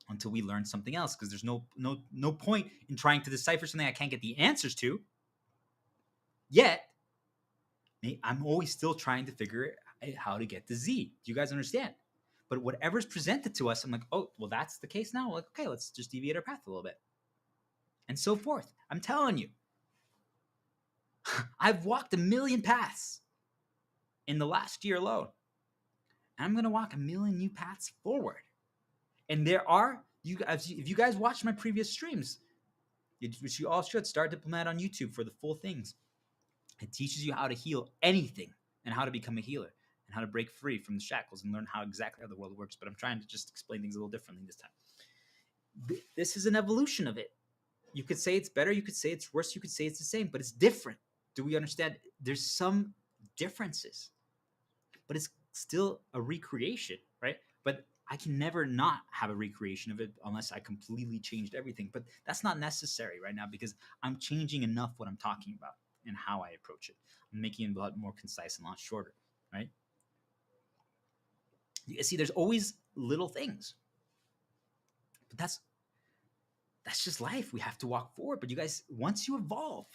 [SPEAKER 1] until we learn something else, because there's no point in trying to decipher something I can't get the answers to. Yet, I'm always still trying to figure out how to get to Z. Do you guys understand? But whatever's presented to us, I'm like, oh, well, that's the case now. Like, okay, let's just deviate our path a little bit. And so forth. I'm telling you, I've walked a million paths in the last year alone. And I'm going to walk a million new paths forward. And there are, if you guys watched my previous streams, which you all should, Start Diplomat on YouTube for the full things. It teaches you how to heal anything and how to become a healer and how to break free from the shackles and learn how exactly how the world works. But I'm trying to just explain things a little differently this time. This is an evolution of it. You could say it's better. You could say it's worse. You could say it's the same, but it's different. Do we understand? There's some differences, but it's still a recreation, right? But I can never not have a recreation of it unless I completely changed everything. But that's not necessary right now, because I'm changing enough what I'm talking about and how I approach it. I'm making it a lot more concise and a lot shorter, right? You see, there's always little things, but that's just life. We have to walk forward. But you guys, once you evolve,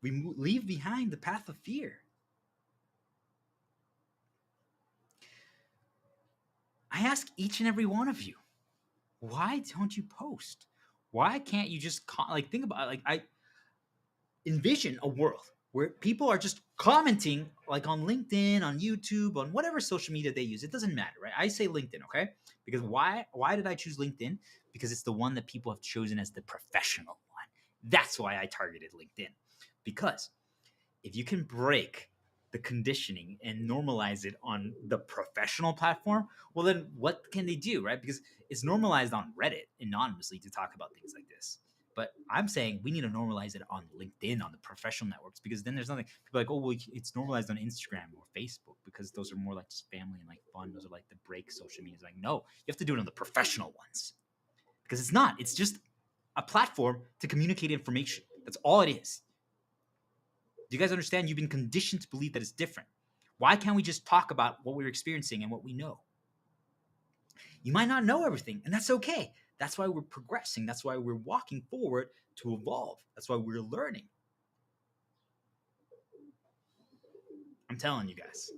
[SPEAKER 1] we leave behind the path of fear. I ask each and every one of you, why don't you post? Why can't you just think about it? Like, I envision a world where people are just commenting, like on LinkedIn, on YouTube, on whatever social media they use. It doesn't matter, right? I say LinkedIn, okay? Because why did I choose LinkedIn? Because it's the one that people have chosen as the professional one. That's why I targeted LinkedIn. Because if you can break the conditioning and normalize it on the professional platform, well, then what can they do, right? Because it's normalized on Reddit anonymously to talk about things like this. But I'm saying we need to normalize it on LinkedIn, on the professional networks, because then there's nothing. People are like, oh, well, it's normalized on Instagram or Facebook because those are more like just family and like fun. Those are like the break social media. It's like, no, you have to do it on the professional ones, because it's not. It's just a platform to communicate information. That's all it is. Do you guys understand? You've been conditioned to believe that it's different. Why can't we just talk about what we're experiencing and what we know? You might not know everything, and that's okay. That's why we're progressing. That's why we're walking forward to evolve. That's why we're learning. I'm telling you guys.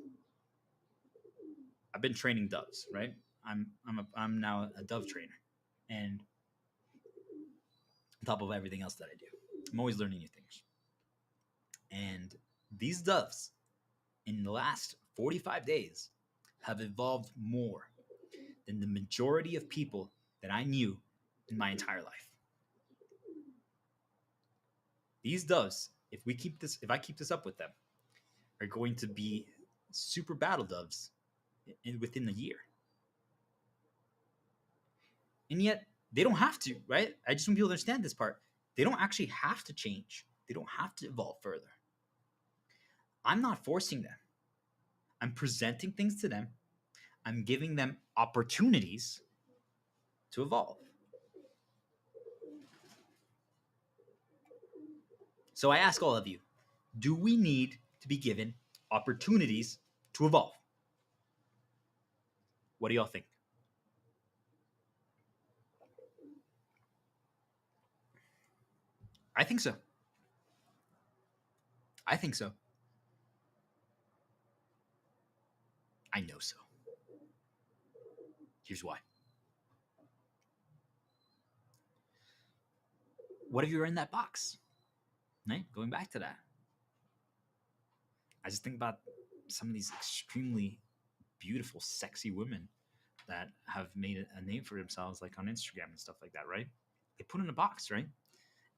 [SPEAKER 1] I've been training doves, right? I'm now a dove trainer, and on top of everything else that I do, I'm always learning new things. And these doves, in the last 45 days, have evolved more than the majority of people that I knew in my entire life. These doves, if I keep this up with them, are going to be super battle doves within a year. And yet they don't have to, right? I just want people to understand this part. They don't actually have to change. They don't have to evolve further. I'm not forcing them. I'm presenting things to them. I'm giving them opportunities to evolve. So I ask all of you, do we need to be given opportunities to evolve? What do y'all think? I think so. I think so. I know so. Here's why. What if you're in that box? Right? Going back to that. I just think about some of these extremely beautiful, sexy women that have made a name for themselves, like on Instagram and stuff like that, right? They put in a box, right?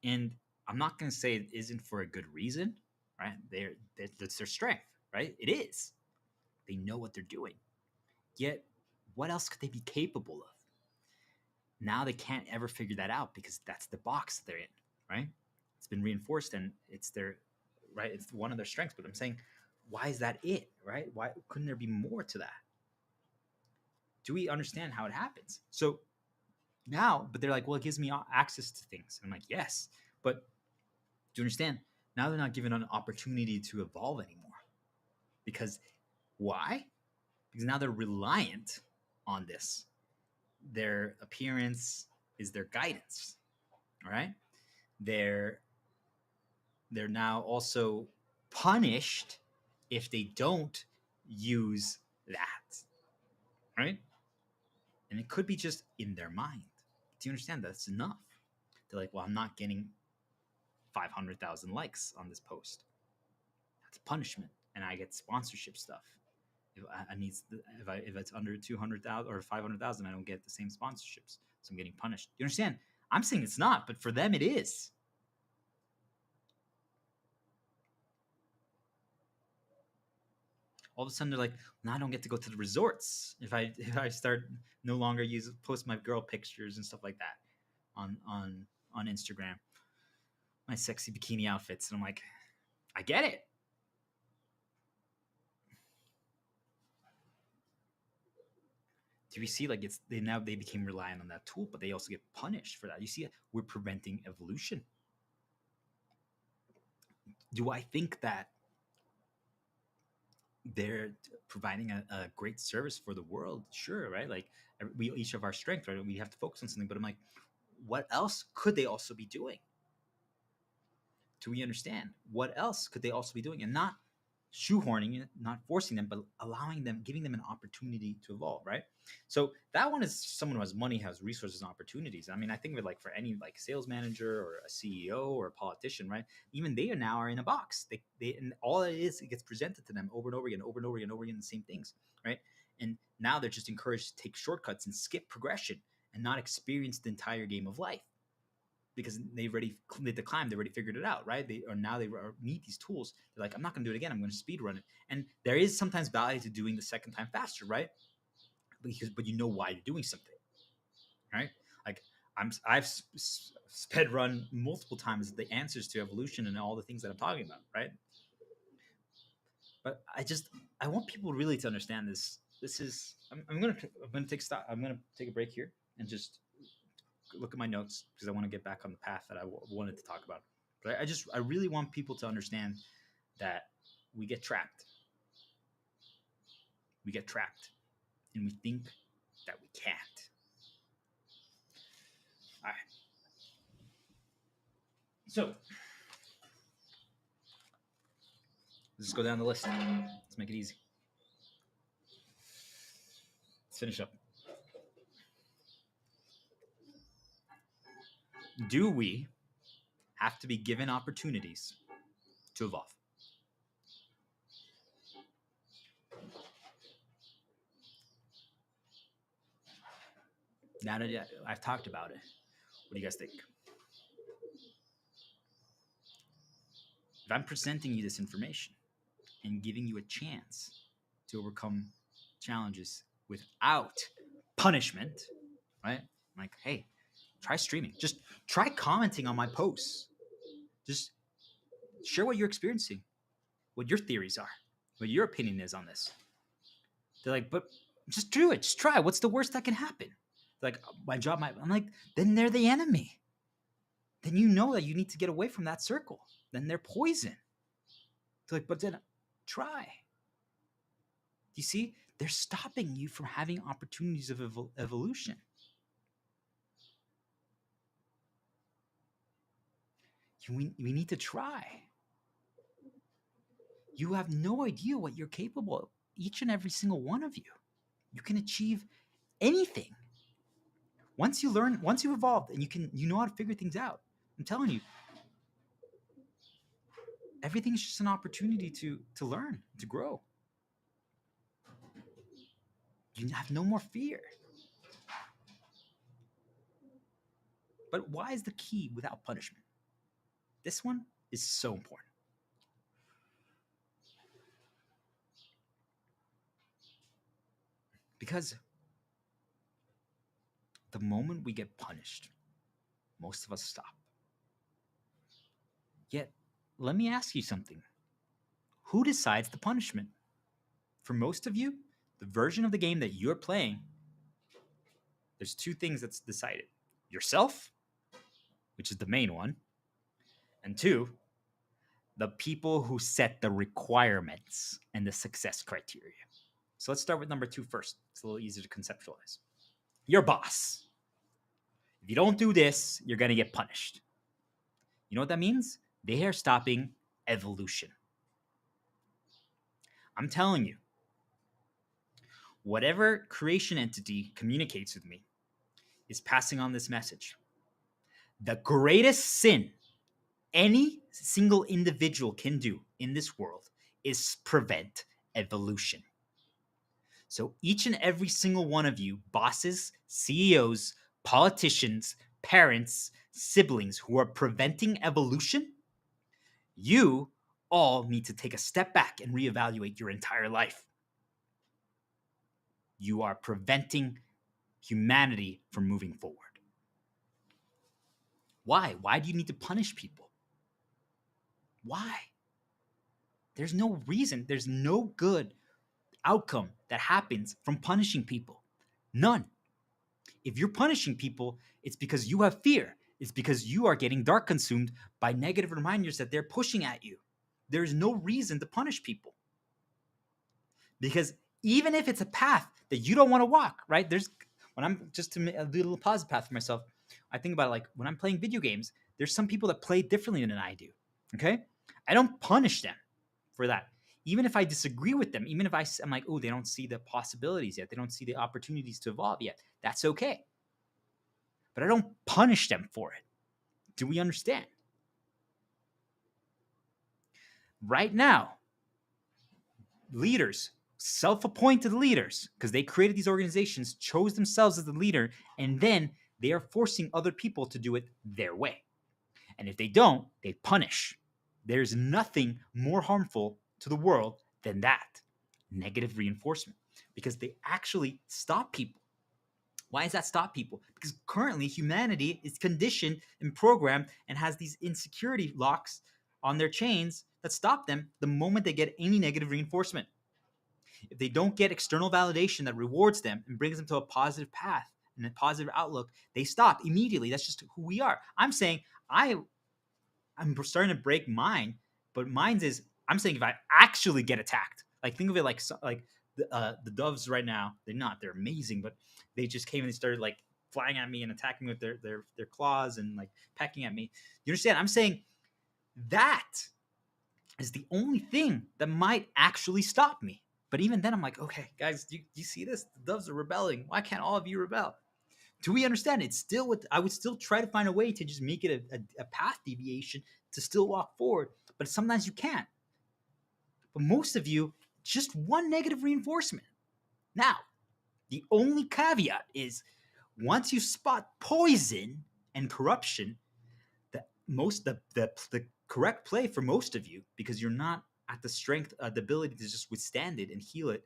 [SPEAKER 1] And I'm not going to say it isn't for a good reason, right? That's their strength, right? It is. They know what they're doing. Yet, what else could they be capable of? Now they can't ever figure that out because that's the box they're in, right? It's been reinforced and it's their, right? It's one of their strengths. But I'm saying, why is that it, right? Why couldn't there be more to that? Do we understand how it happens? So now, but they're like, well, it gives me access to things. And I'm like, yes, but do you understand? Now they're not given an opportunity to evolve anymore. Because why? Because now they're reliant on this. Their appearance is their guidance. All right. They're now also punished if they don't use that. Right? And it could be just in their mind. Do you understand? That's enough. They're like, well, I'm not getting 500,000 likes on this post. That's punishment. And I get sponsorship stuff. If it's under 200,000 or 500,000, I don't get the same sponsorships. So I'm getting punished. You understand? I'm saying it's not, but for them it is. All of a sudden they're like, now I don't get to go to the resorts if I start no longer post my girl pictures and stuff like that on Instagram, my sexy bikini outfits, and I'm like, I get it. Do we see, like, they became reliant on that tool, but they also get punished for that? You see, we're preventing evolution. Do I think that they're providing a great service for the world? Sure, right? Like, we each have our strength, right? We have to focus on something, but I'm like, what else could they also be doing? Do we understand what else could they also be doing? And not shoehorning it, not forcing them, but allowing them, giving them an opportunity to evolve, right? So that one is someone who has money, has resources and opportunities. I mean, I think of it like for any like sales manager or a CEO or a politician, right? Even they are now are in a box. They and all it is, it gets presented to them over and over again, over and over again, over again, the same things, right? And now they're just encouraged to take shortcuts and skip progression and not experience the entire game of life because they've already did the climb, they already figured it out, right? They need these tools. They're like, I'm not going to do it again. I'm going to speed run it. And there is sometimes value to doing the second time faster, right? But you know why you're doing something, right? Like I've sped run multiple times the answers to evolution and all the things that I'm talking about, right? But I want people really to understand this. This is I'm gonna take stop. I'm gonna take a break here and just look at my notes because I want to get back on the path that I wanted to talk about. But I really want people to understand that we get trapped. We get trapped, and we think that we can't. All right. So let's go down the list. Let's make it easy. Let's finish up. Do we have to be given opportunities to evolve? Now that I've talked about it, What do you guys think? If I'm presenting you this information and giving you a chance to overcome challenges without punishment, right? I'm like, hey, try streaming. Just try commenting on my posts. Just share what you're experiencing, what your theories are, what your opinion is on this. They're like, but just do it. Just try. What's the worst that can happen? They're like, my job might. I'm like, then they're the enemy. Then you know that you need to get away from that circle. Then they're poison. They're like, but then try. You see, they're stopping you from having opportunities of evolution. We need to try. You have no idea what you're capable of. Each and every single one of you. You can achieve anything. Once you learn, once you've evolved and you know how to figure things out. I'm telling you, everything's just an opportunity to learn, to grow. You have no more fear. But why is the key without punishment? This one is so important. Because the moment we get punished, most of us stop. Yet, let me ask you something. Who decides the punishment? For most of you, the version of the game that you're playing, there's two things that's decided. Yourself, which is the main one, and two, the people who set the requirements and the success criteria. So let's start with number 2 first. It's a little easier to conceptualize. Your boss. If you don't do this, you're going to get punished. You know what that means? They are stopping evolution. I'm telling you, whatever creation entity communicates with me is passing on this message. The greatest sin any single individual can do in this world is prevent evolution. So each and every single one of you, bosses, CEOs, politicians, parents, siblings who are preventing evolution, you all need to take a step back and reevaluate your entire life. You are preventing humanity from moving forward. Why? Why do you need to punish people? Why? There's no reason. There's no good outcome that happens from punishing people. None. If you're punishing people, it's because you have fear. It's because you are getting dark consumed by negative reminders that they're pushing at you. There's no reason to punish people. Because even if it's a path that you don't want to walk, right? When I'm just to do a little positive path for myself, I think about it like when I'm playing video games, there's some people that play differently than I do. Okay? I don't punish them for that. Even if I disagree with them, even if I'm like, oh, they don't see the possibilities yet. They don't see the opportunities to evolve yet. That's okay. But I don't punish them for it. Do we understand? Right now, leaders, self-appointed leaders, because they created these organizations, chose themselves as the leader, and then they are forcing other people to do it their way. And if they don't, they punish. There's nothing more harmful to the world than that. Negative reinforcement. Because they actually stop people. Why does that stop people? Because currently humanity is conditioned and programmed and has these insecurity locks on their chains that stop them the moment they get any negative reinforcement. If they don't get external validation that rewards them and brings them to a positive path and a positive outlook, they stop immediately. That's just who we are. I'm saying I'm starting to break mine, but mine's is I'm saying if I actually get attacked, like think of it like the doves right now. They're amazing, but they just came and they started like flying at me and attacking with their claws and like pecking at me. You understand? I'm saying that is the only thing that might actually stop me. But even then, I'm like, okay, guys, do you see this? The doves are rebelling. Why can't all of you rebel? Do we understand? It's still what I would still try to find a way to just make it a path deviation to still walk forward. But sometimes you can't. But most of you, just one negative reinforcement. Now, the only caveat is once you spot poison and corruption, the correct play for most of you, because you're not at the strength, the ability to just withstand it and heal it.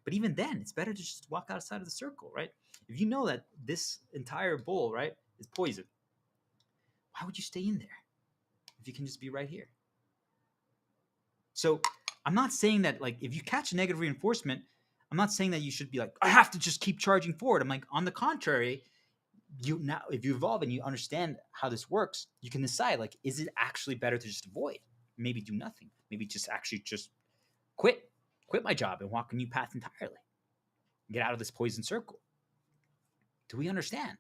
[SPEAKER 1] But even then, it's better to just walk outside of the circle, right? If you know that this entire bowl, right, is poison, why would you stay in there if you can just be right here? So I'm not saying that, like, if you catch a negative reinforcement, I'm not saying that you should be like, I have to just keep charging forward. I'm like, on the contrary, you now, if you evolve and you understand how this works, you can decide, like, is it actually better to just avoid? Maybe do nothing. Maybe just actually just quit my job and walk a new path entirely. Get out of this poison circle. Do we understand?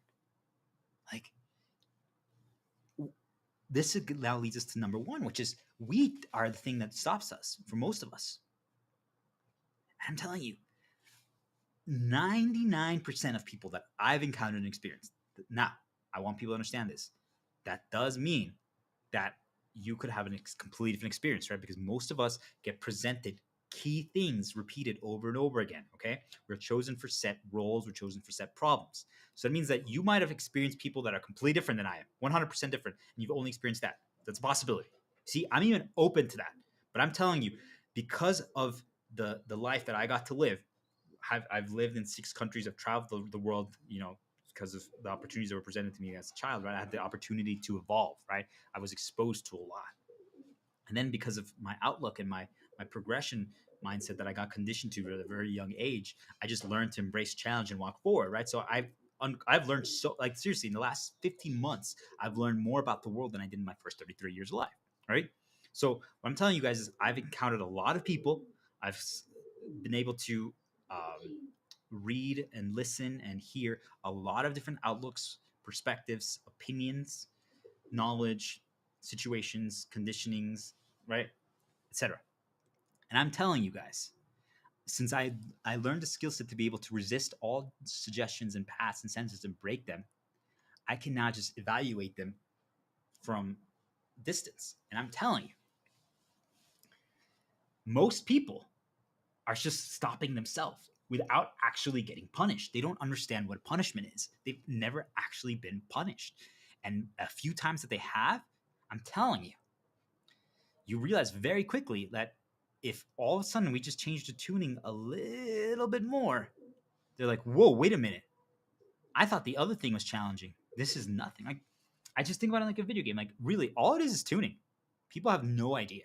[SPEAKER 1] Like, this now leads us to number one, which is we are the thing that stops us for most of us. I'm telling you, 99% of people that I've encountered and experienced. Now, I want people to understand this. That does mean that you could have a completely different experience, right? Because most of us get presented key things repeated over and over again, okay? We're chosen for set roles, we're chosen for set problems. So that means that you might have experienced people that are completely different than I am, 100% different, and you've only experienced that. That's a possibility. See, I'm even open to that. But I'm telling you, because of the life that I got to live, I've lived in 6 countries, I've traveled the world, because of the opportunities that were presented to me as a child, right? I had the opportunity to evolve, right? I was exposed to a lot. And then because of my outlook and my progression mindset that I got conditioned to at a very young age, I just learned to embrace challenge and walk forward, right? So I've learned, so, like, seriously, in the last 15 months, I've learned more about the world than I did in my first 33 years of life, right? So what I'm telling you guys is I've encountered a lot of people. I've been able to read and listen and hear a lot of different outlooks, perspectives, opinions, knowledge, situations, conditionings, right, etc. And I'm telling you guys, since I learned a skill set to be able to resist all suggestions and paths and senses and break them, I can now just evaluate them from distance. And I'm telling you, most people are just stopping themselves without actually getting punished. They don't understand what punishment is. They've never actually been punished. And a few times that they have, I'm telling you, you realize very quickly that if all of a sudden we just change the tuning a little bit more, they're like, whoa, wait a minute. I thought the other thing was challenging. This is nothing. Like, I just think about it like a video game. Like, really, all it is tuning. People have no idea.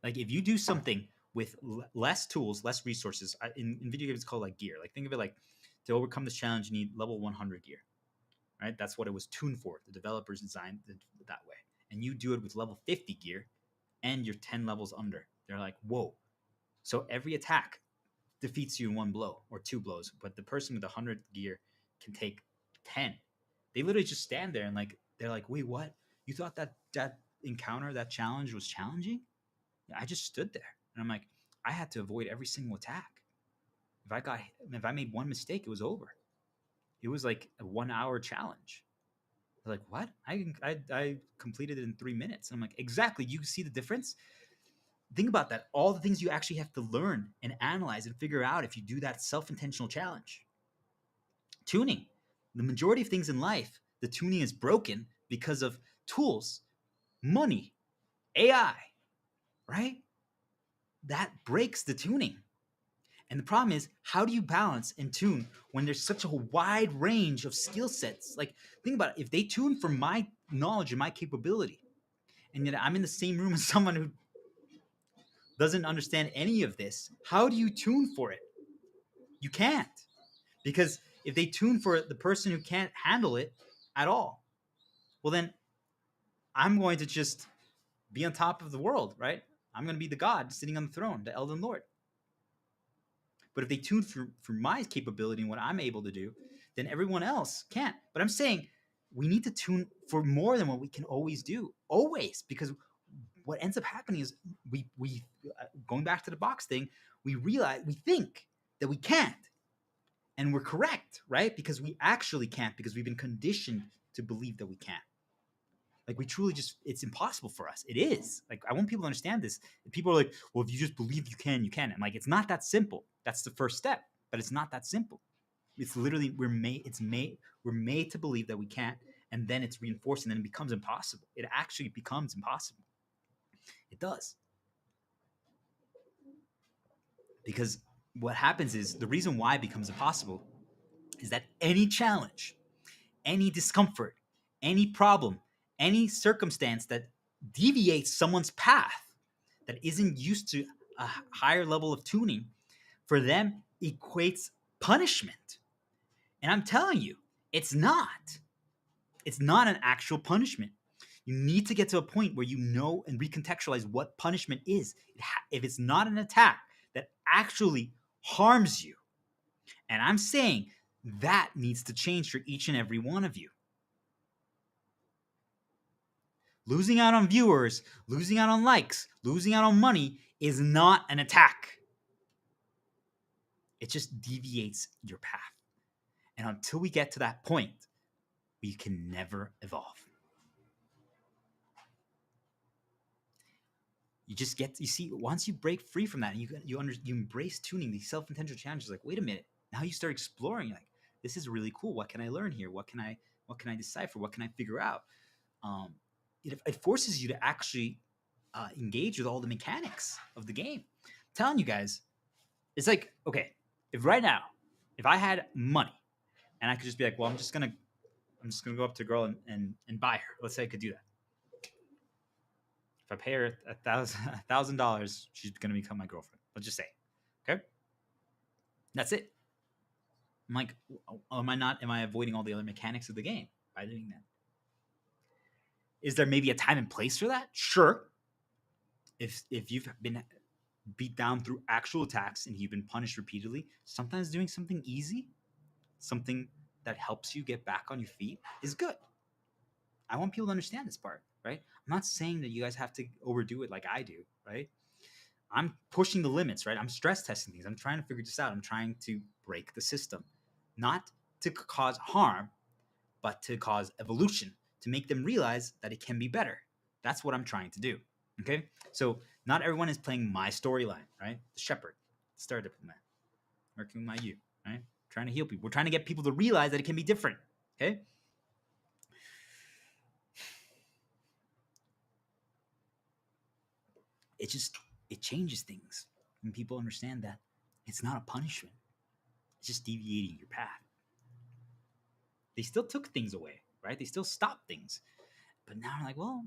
[SPEAKER 1] Like, if you do something with less tools, less resources, in video games, it's called like gear. Like, think of it like, to overcome this challenge, you need level 100 gear, right? That's what it was tuned for. The developers designed it that way. And you do it with level 50 gear, and you're 10 levels under. They're like, whoa. So every attack defeats you in one blow or 2 blows, but the person with 100 gear can take 10. They literally just stand there and, like, they're like, wait, what? You thought that encounter, that challenge was challenging? Yeah, I just stood there. And I'm like, I had to avoid every single attack. If I made one mistake, it was over. It was like a 1-hour challenge. They're like, what? I completed it in 3 minutes. And I'm like, exactly. You see the difference? Think about that. All the things you actually have to learn and analyze and figure out if you do that self-intentional challenge. Tuning. The majority of things in life, the tuning is broken because of tools, money, AI, right? That breaks the tuning. And the problem is, how do you balance and tune when there's such a wide range of skill sets? Like, think about it. If they tune for my knowledge and my capability, and yet I'm in the same room as someone who doesn't understand any of this, how do you tune for it? You can't. Because if they tune for the person who can't handle it at all, well, then I'm going to just be on top of the world, right? I'm going to be the God sitting on the throne, the Elden Lord. But if they tune for my capability and what I'm able to do, then everyone else can't. But I'm saying we need to tune for more than what we can always do, always, because what ends up happening is we going back to the box thing, we think that we can't, and we're correct, right? Because we actually can't, because we've been conditioned to believe that we can't. Like, we truly just, it's impossible for us. It is. Like, I want people to understand this. People are like, well, if you just believe you can, you can. I'm like, it's not that simple. That's the first step, but it's not that simple. It's literally, we're made to believe that we can't. and then it's reinforced, and then it becomes impossible. It actually becomes impossible. It does. Because what happens is the reason why it becomes impossible is that any challenge, any discomfort, any problem, any circumstance that deviates someone's path that isn't used to a higher level of tuning, for them equates punishment. And I'm telling you, it's not. It's not an actual punishment. You need to get to a point where you know and recontextualize what punishment is. If it's not an attack that actually harms you, and I'm saying that needs to change for each and every one of you. Losing out on viewers, losing out on likes, losing out on money is not an attack. It just deviates your path. And until we get to that point, we can never evolve. You see, once you break free from that, and you embrace tuning, these self-intentional challenges, like, wait a minute, now you start exploring, like, this is really cool. What can I learn here? What can I decipher? What can I figure out? It forces you to actually engage with all the mechanics of the game. I'm telling you guys, it's like, okay, if right now, if I had money and I could just be like, well, I'm just gonna go up to a girl and buy her. Let's say I could do that. If I pay her $1,000, she's gonna become my girlfriend. Let's just say, okay, that's it. I'm like, am I avoiding all the other mechanics of the game by doing that? Is there maybe a time and place for that? Sure. If you've been beat down through actual attacks and you've been punished repeatedly, sometimes doing something easy, something that helps you get back on your feet is good. I want people to understand this part, right? I'm not saying that you guys have to overdo it like I do, right? I'm pushing the limits, right? I'm stress testing things. I'm trying to figure this out. I'm trying to break the system, not to cause harm, but to cause evolution, to make them realize that it can be better. That's what I'm trying to do. Okay, so not everyone is playing my storyline, right? The shepherd, startup man, working with my youth, right? Trying to heal people. We're trying to get people to realize that it can be different. Okay. It changes things when people understand that it's not a punishment. It's just deviating your path. They still took things away, right? They still stopped things. But now I'm like, well,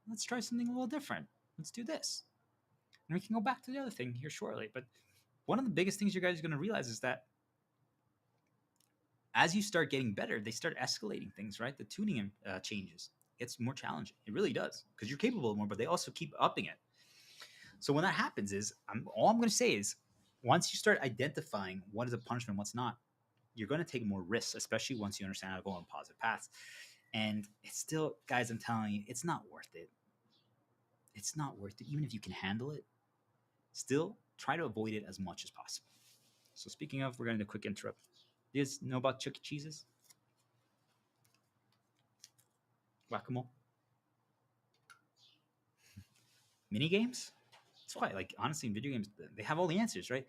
[SPEAKER 1] let's try something a little different. Let's do this. And we can go back to the other thing here shortly. But one of the biggest things you guys are going to realize is that as you start getting better, they start escalating things, right? The tuning changes. It gets more challenging. It really does, because you're capable of more, but they also keep upping it. So when that happens is, all I'm going to say is, once you start identifying what is a punishment, what's not, you're going to take more risks, especially once you understand how to go on positive paths. And it's still, guys, I'm telling you, it's not worth it. It's not worth it. Even if you can handle it, still try to avoid it as much as possible. So speaking of, we're going to do a quick interrupt. Do you guys know about Chuck E. Cheese's? Whack-a-mole? Mini games? That's why, like, honestly, in video games, they have all the answers, right?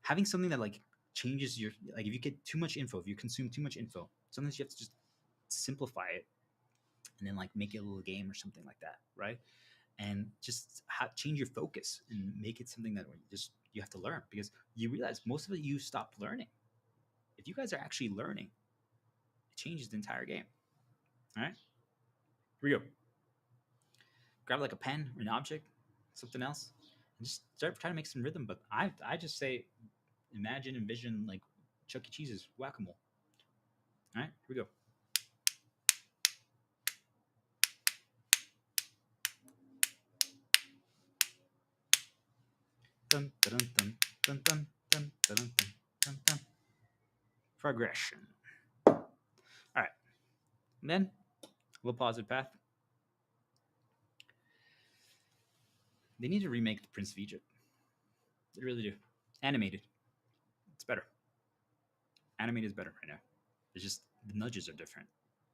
[SPEAKER 1] Having something that, like, changes your, like, if you get too much info, if you consume too much info, sometimes you have to just simplify it and then, like, make it a little game or something like that, right? And just change your focus and make it something that you have to learn, because you realize most of it you stopped learning. If you guys are actually learning, it changes the entire game. All right, here we go. Grab like a pen or an object, something else, and just start trying to make some rhythm. But I just say, imagine, envision like Chuck E. Cheese's whack-a-mole. All right, here we go. Dun, dun, dun, dun, dun, dun, dun, dun, dun, dun. Progression. All right, and then a little positive path. They need to remake the Prince of Egypt. They really do. Animated. It's better. Animated is better right now. It's just the nudges are different.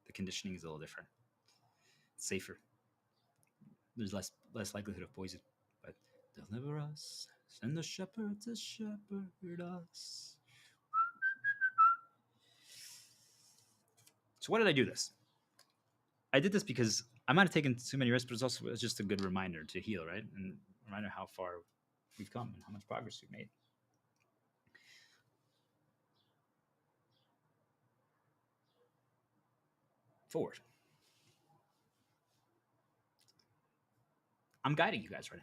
[SPEAKER 1] The conditioning is a little different. It's safer. There's less likelihood of poison. But deliver us. Send the shepherd to shepherd us. So why did I do this? I did this because I might have taken too many risks, but it's just a good reminder to heal, right? And reminder how far we've come and how much progress we've made forward. I'm guiding you guys right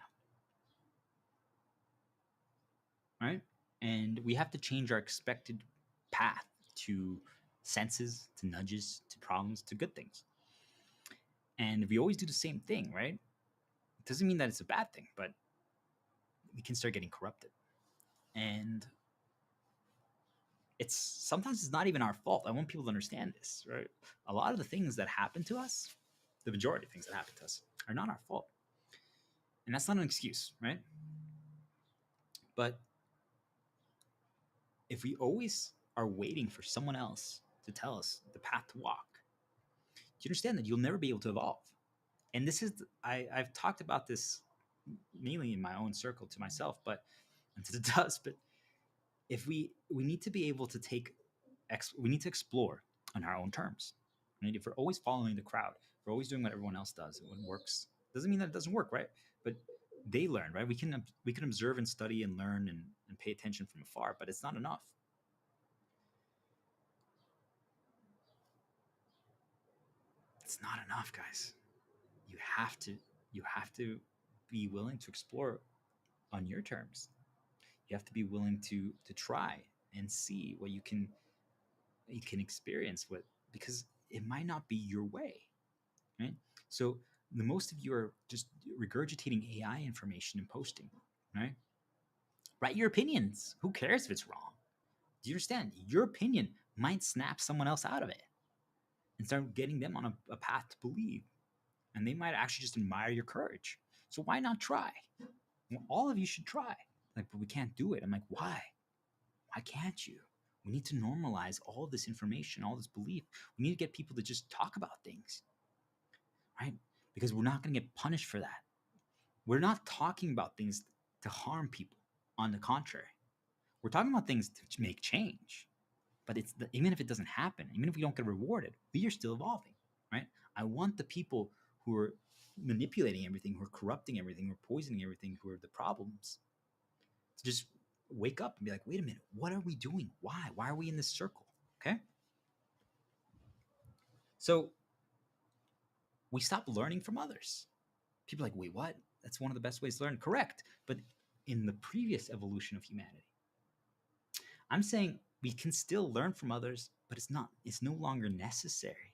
[SPEAKER 1] now, right? And we have to change our expected path to senses, to nudges, to problems, to good things. And if we always do the same thing, right? It doesn't mean that it's a bad thing, but we can start getting corrupted. And it's sometimes it's not even our fault. I want people to understand this, right? A lot of the things that happen to us, the majority of things that happen to us, are not our fault. And that's not an excuse, right? But if we always are waiting for someone else to tell us the path to walk, you understand that you'll never be able to evolve. And this is, I've talked about this mainly in my own circle to myself, but and to the dust. But if we need to be able to we need to explore on our own terms. Right? If we're always following the crowd, if we're always doing what everyone else does, and what works doesn't mean that it doesn't work, right? But they learn, right? We can observe and study and learn and pay attention from afar, but it's not enough. It's not enough, guys. You have to you have to be willing to explore on your terms. You have to be willing to try and see what you can experience what because it might not be your way, right? So the most of you are just regurgitating AI information and posting, right? Write your opinions. Who cares if it's wrong? Do you understand? Your opinion might snap someone else out of it and start getting them on a path to believe. And they might actually just admire your courage. So why not try? Well, all of you should try. Like, but we can't do it. I'm like, why? Why can't you? We need to normalize all this information, all this belief. We need to get people to just talk about things, right? Because we're not going to get punished for that. We're not talking about things to harm people. On the contrary, we're talking about things to make change. But even if it doesn't happen, even if we don't get rewarded, we are still evolving, right? I want the people who are manipulating everything, who are corrupting everything, who are poisoning everything, who are the problems, to just wake up and be like, wait a minute, what are we doing? Why? Why are we in this circle? Okay. So we stop learning from others. People are like, wait, what? That's one of the best ways to learn. Correct. But in the previous evolution of humanity, I'm saying we can still learn from others, but it's no longer necessary.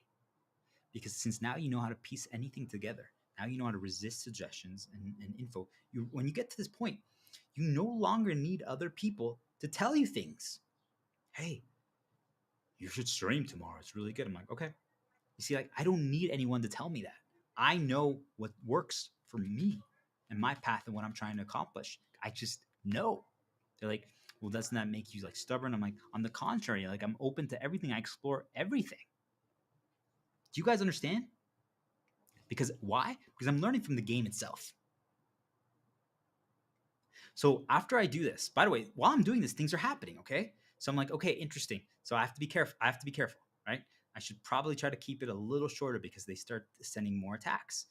[SPEAKER 1] Because since now you know how to piece anything together, now you know how to resist suggestions and info. When you get to this point, you no longer need other people to tell you things. Hey, you should stream tomorrow. It's really good. I'm like, okay. You see, like, I don't need anyone to tell me that. I know what works for me and my path and what I'm trying to accomplish. I just know. They're like, well, doesn't that make you like stubborn? I'm like, on the contrary, like I'm open to everything. I explore everything. Do you guys understand? Because why? Because I'm learning from the game itself. So after I do this, by the way, while I'm doing this, things are happening. Okay. So I'm like, okay, interesting. So I have to be careful. I have to be careful, right? I should probably try to keep it a little shorter because they start sending more attacks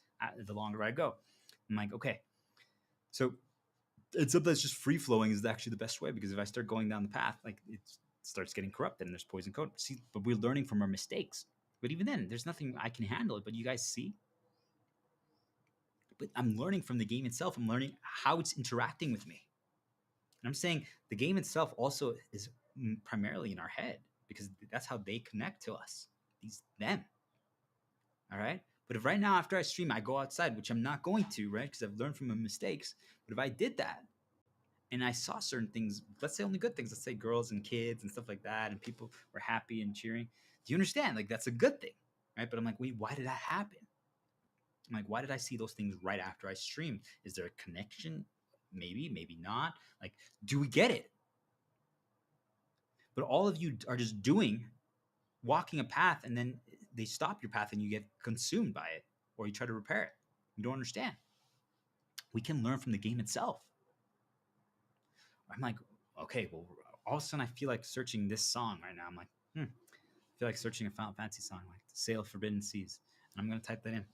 [SPEAKER 1] the longer I go. I'm like, okay. So it's up that's just free flowing is actually the best way because if I start going down the path, like it starts getting corrupted and there's poison code. See, but we're learning from our mistakes. But even then, there's nothing I can handle it. But you guys see, but I'm learning from the game itself. I'm learning how it's interacting with me. And I'm saying the game itself also is primarily in our head because that's how they connect to us. These them. All right. But if right now after I stream I go outside, which I'm not going to, right? Because I've learned from my mistakes. But if I did that and I saw certain things, let's say only good things, let's say girls and kids and stuff like that, and people were happy and cheering. Do you understand? Like that's a good thing, right? But I'm like, wait, why did that happen? I'm like, why did I see those things right after I streamed? Is there a connection? Maybe, maybe not. Like, do we get it? But all of you are just walking a path, and then they stop your path and you get consumed by it, or you try to repair it. You don't understand. We can learn from the game itself. I'm like, okay, well, all of a sudden I feel like searching this song right now. I'm like, I feel like searching a Final Fantasy song, like Sail Forbidden Seas. I'm gonna type that in.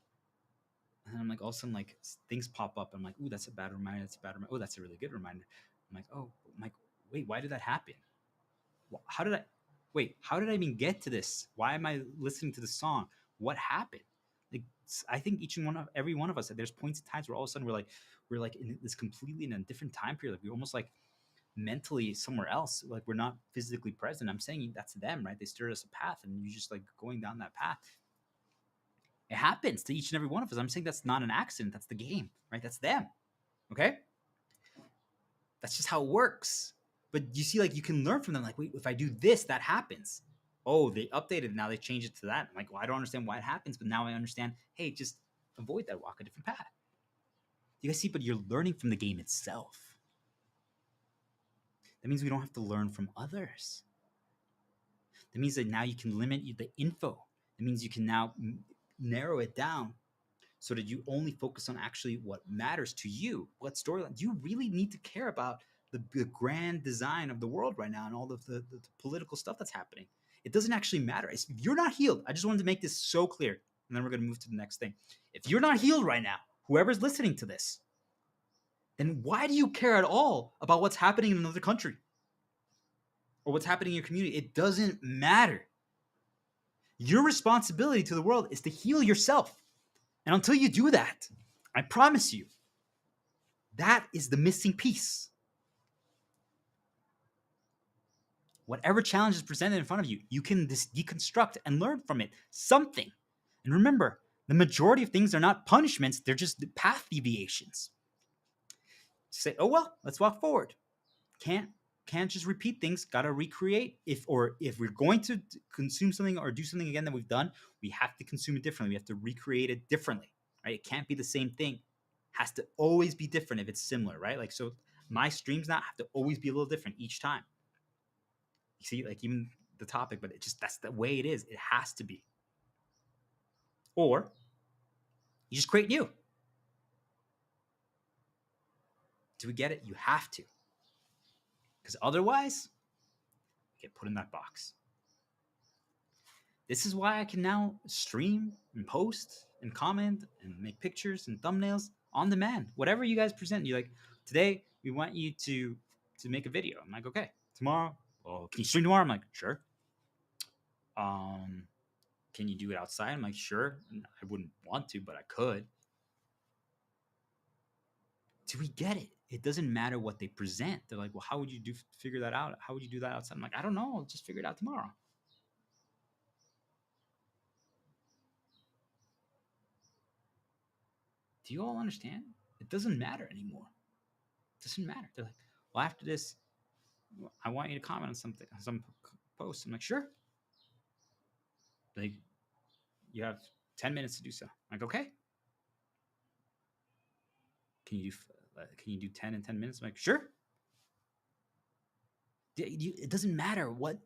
[SPEAKER 1] And then I'm like, all of a sudden, like things pop up. I'm like, ooh, that's a bad reminder. That's a bad reminder. Oh, that's a really good reminder. I'm like, oh, I'm like, wait, why did that happen? How did I? Wait, how did I even get to this? Why am I listening to the song? What happened? Like, I think each and one of every one of us, there's points in times where all of a sudden we're like in this completely in a different time period. Like we're almost like mentally somewhere else. Like we're not physically present. I'm saying that's them, right? They steered us a path, and you just like going down that path. It happens to each and every one of us. I'm saying that's not an accident. That's the game, right? That's them. Okay. That's just how it works. But you see, like you can learn from them. Like, wait, if I do this, that happens. Oh, they updated it. Now they changed it to that. I'm like, well, I don't understand why it happens, but now I understand. Hey, just avoid that. Walk a different path. You guys see, but you're learning from the game itself. That means we don't have to learn from others. That means that now you can limit the info. It means you can now narrow it down so that you only focus on actually what matters to you. What storyline do you really need to care about? The grand design of the world right now and all of the political stuff that's happening. It doesn't actually matter. If you're not healed, I just wanted to make this so clear, and then we're going to move to the next thing. If you're not healed right now, whoever's listening to this, then why do you care at all about what's happening in another country or what's happening in your community? It doesn't matter. Your responsibility to the world is to heal yourself. And until you do that, I promise you, that is the missing piece. Whatever challenge is presented in front of you, you can deconstruct and learn from it something. And remember, the majority of things are not punishments, they're just path deviations. Say, oh well, let's walk forward. Can't just repeat things, gotta recreate. If we're going to consume something or do something again that we've done, we have to consume it differently. We have to recreate it differently, right? It can't be the same thing. It has to always be different if it's similar, right? Like, so my streams now have to always be a little different each time. You see, like even the topic, but it just, that's the way it is. It has to be. Or you just create new. Do we get it? You have to. Because otherwise, you get put in that box. This is why I can now stream and post and comment and make pictures and thumbnails on demand. Whatever you guys present, you like, today we want you to make a video. I'm like, okay. Tomorrow, oh, can you stream tomorrow? I'm like, sure. Can you do it outside? I'm like, sure. I wouldn't want to, but I could. Do we get it? It doesn't matter what they present. They're like, well, how would you figure that out? How would you do that outside? I'm like, I don't know. I'll just figure it out tomorrow. Do you all understand? It doesn't matter anymore. It doesn't matter. They're like, well, after this, I want you to comment on something, on some post. I'm like, sure. Like, you have 10 minutes to do so. I'm like, okay. Can you do 10 in 10 minutes? I'm like, sure. It doesn't matter what.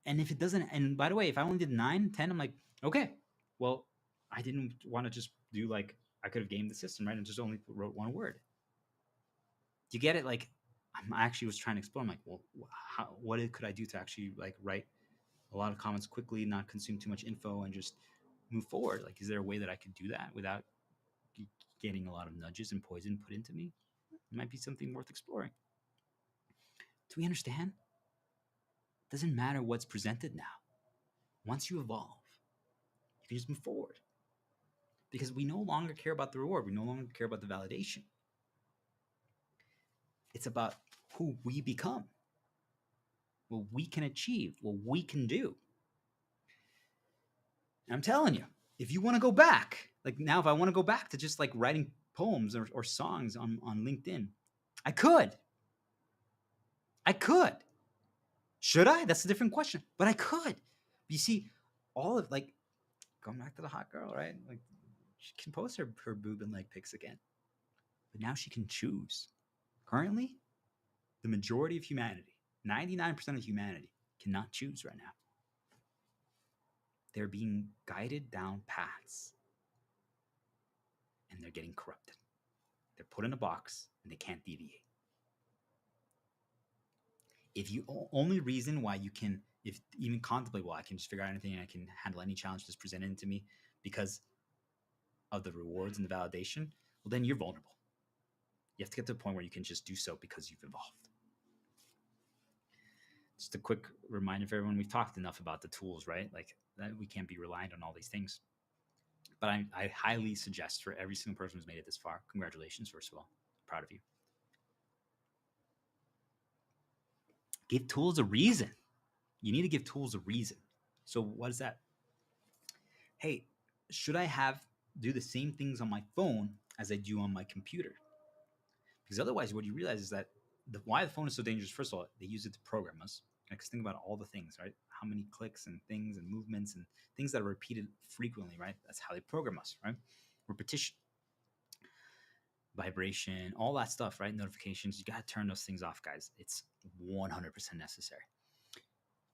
[SPEAKER 1] And if it doesn't, and by the way, if I only did 9, 10, I'm like, okay, well, I didn't want to just do like, I could have gamed the system, right? And just only wrote one word. Do you get it? Like, I actually was trying to explore. I'm like, well, what could I do to actually like write a lot of comments quickly, not consume too much info, and just move forward? Like, is there a way that I could do that without getting a lot of nudges and poison put into me? It might be something worth exploring. Do we understand? It doesn't matter what's presented now. Once you evolve, you can just move forward. Because we no longer care about the reward. We no longer care about the validation. It's about who we become, what we can achieve, what we can do. And I'm telling you, if you want to go back, like now, if I want to go back to just like writing poems or songs on LinkedIn, I could. I could. Should I? That's a different question. But I could. You see, all of like going back to the hot girl, right? Like she can post her boob and leg pics again. But now she can choose. Currently, the majority of humanity, 99% of humanity, cannot choose right now. They're being guided down paths and they're getting corrupted. They're put in a box and they can't deviate. If you only reason why you can, if even contemplate, well, I can just figure out anything and I can handle any challenge that's presented to me because of the rewards and the validation, well, then you're vulnerable. You have to get to a point where you can just do so because you've evolved. Just a quick reminder for everyone, we've talked enough about the tools, right? Like that we can't be reliant on all these things. But I highly suggest for every single person who's made it this far, congratulations, first of all. Proud of you. Give tools a reason. You need to give tools a reason. So what is that? Hey, should I have do the same things on my phone as I do on my computer? Because otherwise, what you realize is that why the phone is so dangerous. First of all, they use it to program us. Because think about all the things, right? How many clicks and things and movements and things that are repeated frequently, right? That's how they program us, right? Repetition, vibration, all that stuff, right? Notifications. You got to turn those things off, guys. It's 100% necessary.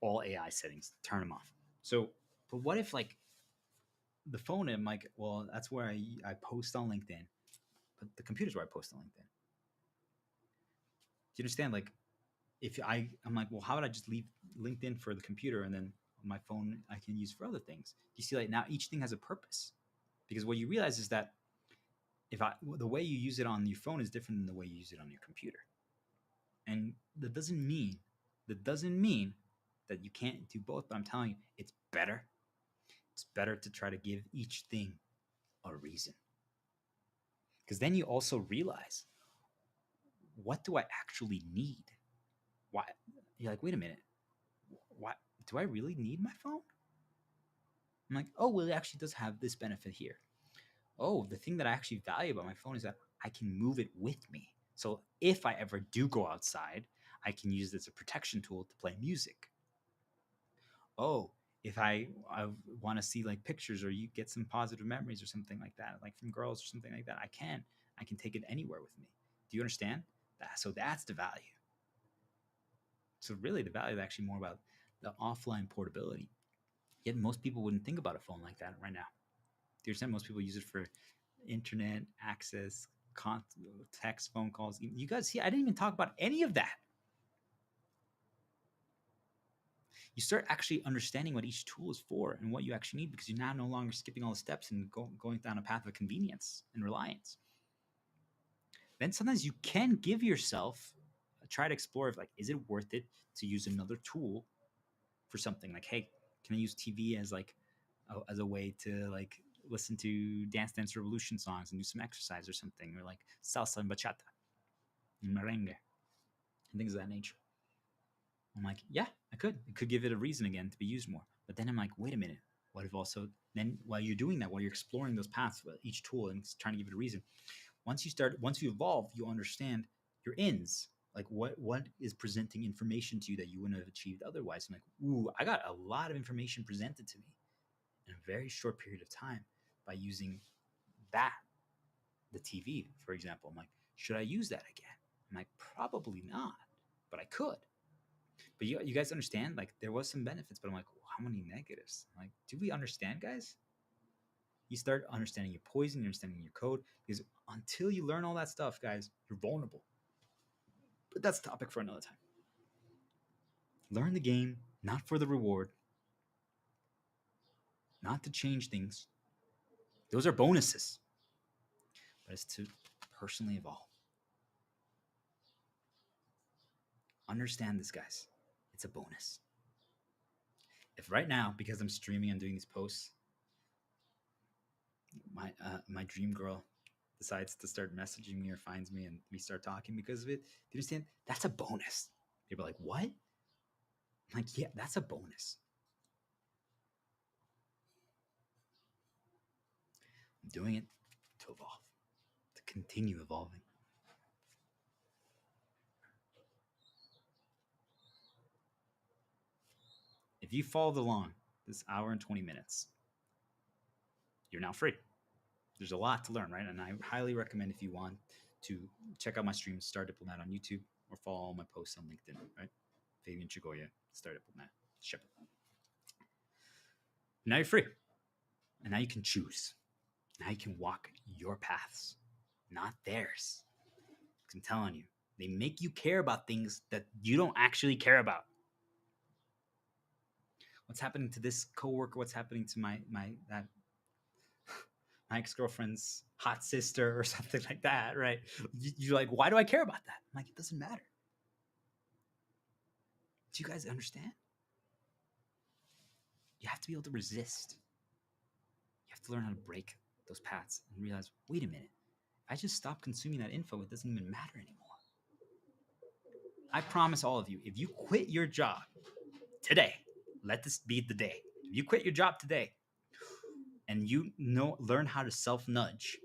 [SPEAKER 1] All AI settings, turn them off. So, but what if like the phone? I'm like, well, that's where I post on LinkedIn, but the computer's where I post on LinkedIn. Do you understand? Like, if I'm like, well, how would I just leave LinkedIn for the computer and then my phone I can use for other things? You see, like now each thing has a purpose, because what you realize is that the way you use it on your phone is different than the way you use it on your computer, and that doesn't mean that you can't do both. But I'm telling you, it's better. It's better to try to give each thing a reason, because then you also realize, what do I actually need? Why? You're like, wait a minute, why do I really need my phone? I'm like, oh, well, it actually does have this benefit here. Oh, the thing that I actually value about my phone is that I can move it with me. So if I ever do go outside, I can use it as a protection tool to play music. Oh, if I want to see like pictures or you get some positive memories or something like that, like from girls or something like that, I can take it anywhere with me. Do you understand that? So that's the value. So really, the value is actually more about the offline portability. Yet most people wouldn't think about a phone like that right now. Do you understand? Most people use it for internet access, text, phone calls. You guys see, I didn't even talk about any of that. You start actually understanding what each tool is for and what you actually need, because you're now no longer skipping all the steps and going down a path of convenience and reliance. Then sometimes you can give yourself try to explore if, like, is it worth it to use another tool for something? Like, hey, can I use TV as like as a way to like listen to Dance Dance Revolution songs and do some exercise or something, or like salsa and bachata and merengue and things of that nature? I'm like, yeah, I could. It could give it a reason again to be used more. But then I'm like, wait a minute. What if also then while you're doing that, while you're exploring those paths with each tool and trying to give it a reason, once you evolve, you understand your ends. Like what is presenting information to you that you wouldn't have achieved otherwise. I'm like, ooh, I got a lot of information presented to me in a very short period of time by using that, the TV, for example. I'm like, should I use that again? I'm like, probably not, but I could. But you guys understand, like there was some benefits, but I'm like, well, how many negatives? I'm like, do we understand, guys? You start understanding your poison, you're understanding your code, because until you learn all that stuff, guys, you're vulnerable. But that's a topic for another time. Learn the game, not for the reward, not to change things. Those are bonuses, but it's to personally evolve. Understand this, guys. It's a bonus. If right now, because I'm streaming and doing these posts, my dream girl decides to start messaging me or finds me and we start talking because of it, do you understand? That's a bonus. People are like, what? I'm like, yeah, that's a bonus. I'm doing it to evolve, to continue evolving. If you followed along this hour and 20 minutes, you're now free. There's a lot to learn, right? And I highly recommend, if you want to check out my streams, Star Diplomat on YouTube, or follow all my posts on LinkedIn, right? Fabian Chigoya, Star Diplomat, Shepherd. Now you're free. And now you can choose. Now you can walk your paths, not theirs. Because I'm telling you, they make you care about things that you don't actually care about. What's happening to this coworker? What's happening to my that my ex-girlfriend's hot sister or something like that, right? You're like, why do I care about that? I'm like, it doesn't matter. Do you guys understand? You have to be able to resist. You have to learn how to break those paths and realize, wait a minute, if I just stop consuming that info, it doesn't even matter anymore. I promise all of you, if you quit your job today, let this be the day. If you quit your job today and you learn how to self-nudge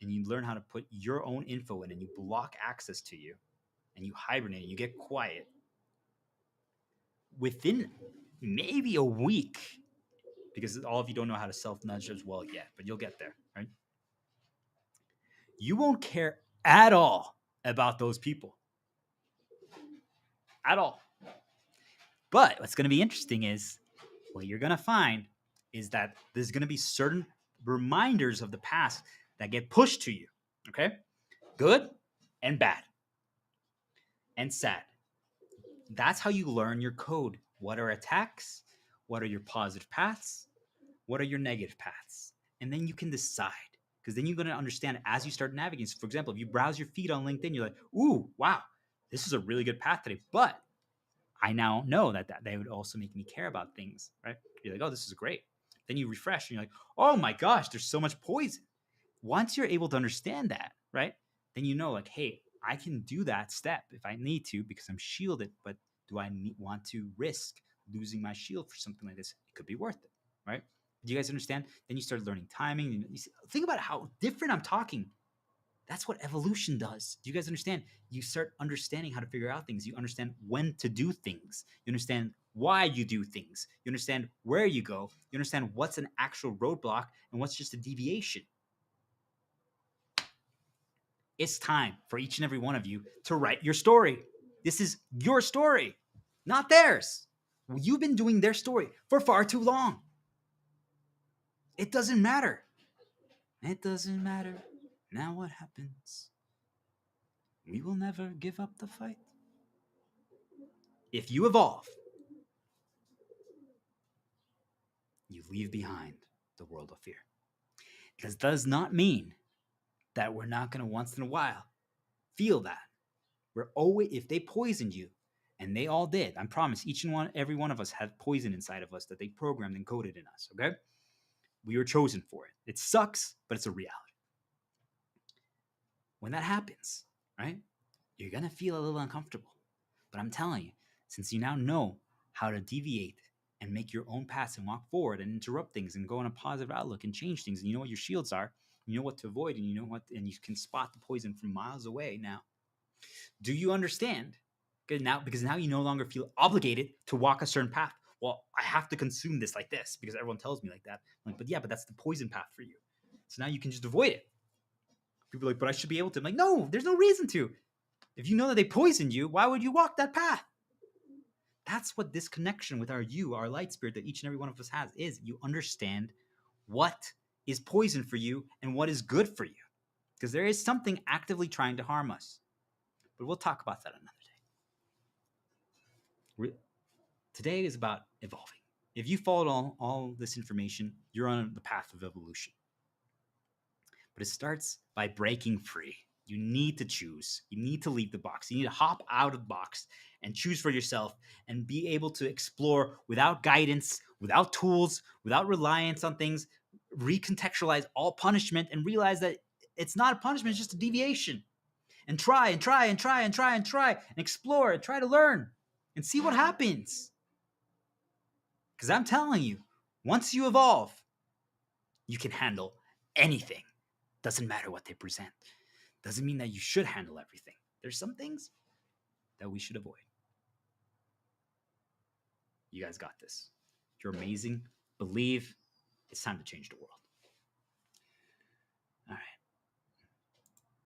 [SPEAKER 1] and you learn how to put your own info in and you block access to you and you hibernate and you get quiet, within maybe a week, because all of you don't know how to self-nudge as well yet, but you'll get there, right? You won't care at all about those people. At all. But what's going to be interesting is what you're going to find is that there's going to be certain reminders of the past that get pushed to you, okay? Good and bad and sad. That's how you learn your code. What are attacks? What are your positive paths? What are your negative paths? And then you can decide, because then you're going to understand as you start navigating. So for example, if you browse your feed on LinkedIn, you're like, ooh, wow, this is a really good path today. But I now know that they would also make me care about things, right? You're like, oh, this is great. Then you refresh and you're like, oh my gosh, there's so much poison. Once you're able to understand that, right? Then you know, like, hey, I can do that step if I need to because I'm shielded. But do I want to risk losing my shield for something like this? It could be worth it, right? Do you guys understand? Then you start learning timing. Think about how different I'm talking. That's what evolution does. Do you guys understand? You start understanding how to figure out things. You understand when to do things. You understand why you do things. You understand where you go. You understand what's an actual roadblock and what's just a deviation. It's time for each and every one of you to write your story. This is your story, not theirs. You've been doing their story for far too long. It doesn't matter. It doesn't matter. Now what happens? We will never give up the fight. If you evolve, you leave behind the world of fear. This does not mean that we're not going to once in a while feel that. We're always, if they poisoned you, and they all did, I promise each and every one of us had poison inside of us that they programmed and coded in us, okay? We were chosen for it. It sucks, but it's a reality. When that happens, right, you're going to feel a little uncomfortable. But I'm telling you, since you now know how to deviate and make your own paths and walk forward and interrupt things and go on a positive outlook and change things, and you know what your shields are, you know what to avoid, and you know what, and you can spot the poison from miles away now. Do you understand? Because now you no longer feel obligated to walk a certain path. Well, I have to consume this like this because everyone tells me like that. I'm like, but yeah, but that's the poison path for you. So now you can just avoid it. People are like, but I should be able to. I'm like, no, there's no reason to. If you know that they poisoned you, why would you walk that path? That's what this connection with our light spirit that each and every one of us has is. You understand what is poison for you and what is good for you. Because there is something actively trying to harm us. But we'll talk about that another day. Today is about evolving. If you followed all this information, you're on the path of evolution. But it starts by breaking free. You need to choose. You need to leave the box. You need to hop out of the box and choose for yourself and be able to explore without guidance, without tools, without reliance on things, recontextualize all punishment and realize that it's not a punishment, it's just a deviation. And try and try and try and try and try and explore and try to learn and see what happens. Because I'm telling you, once you evolve, you can handle anything. Doesn't matter what they present. Doesn't mean that you should handle everything. There's some things that we should avoid. You guys got this. You're amazing. Believe. It's time to change the world.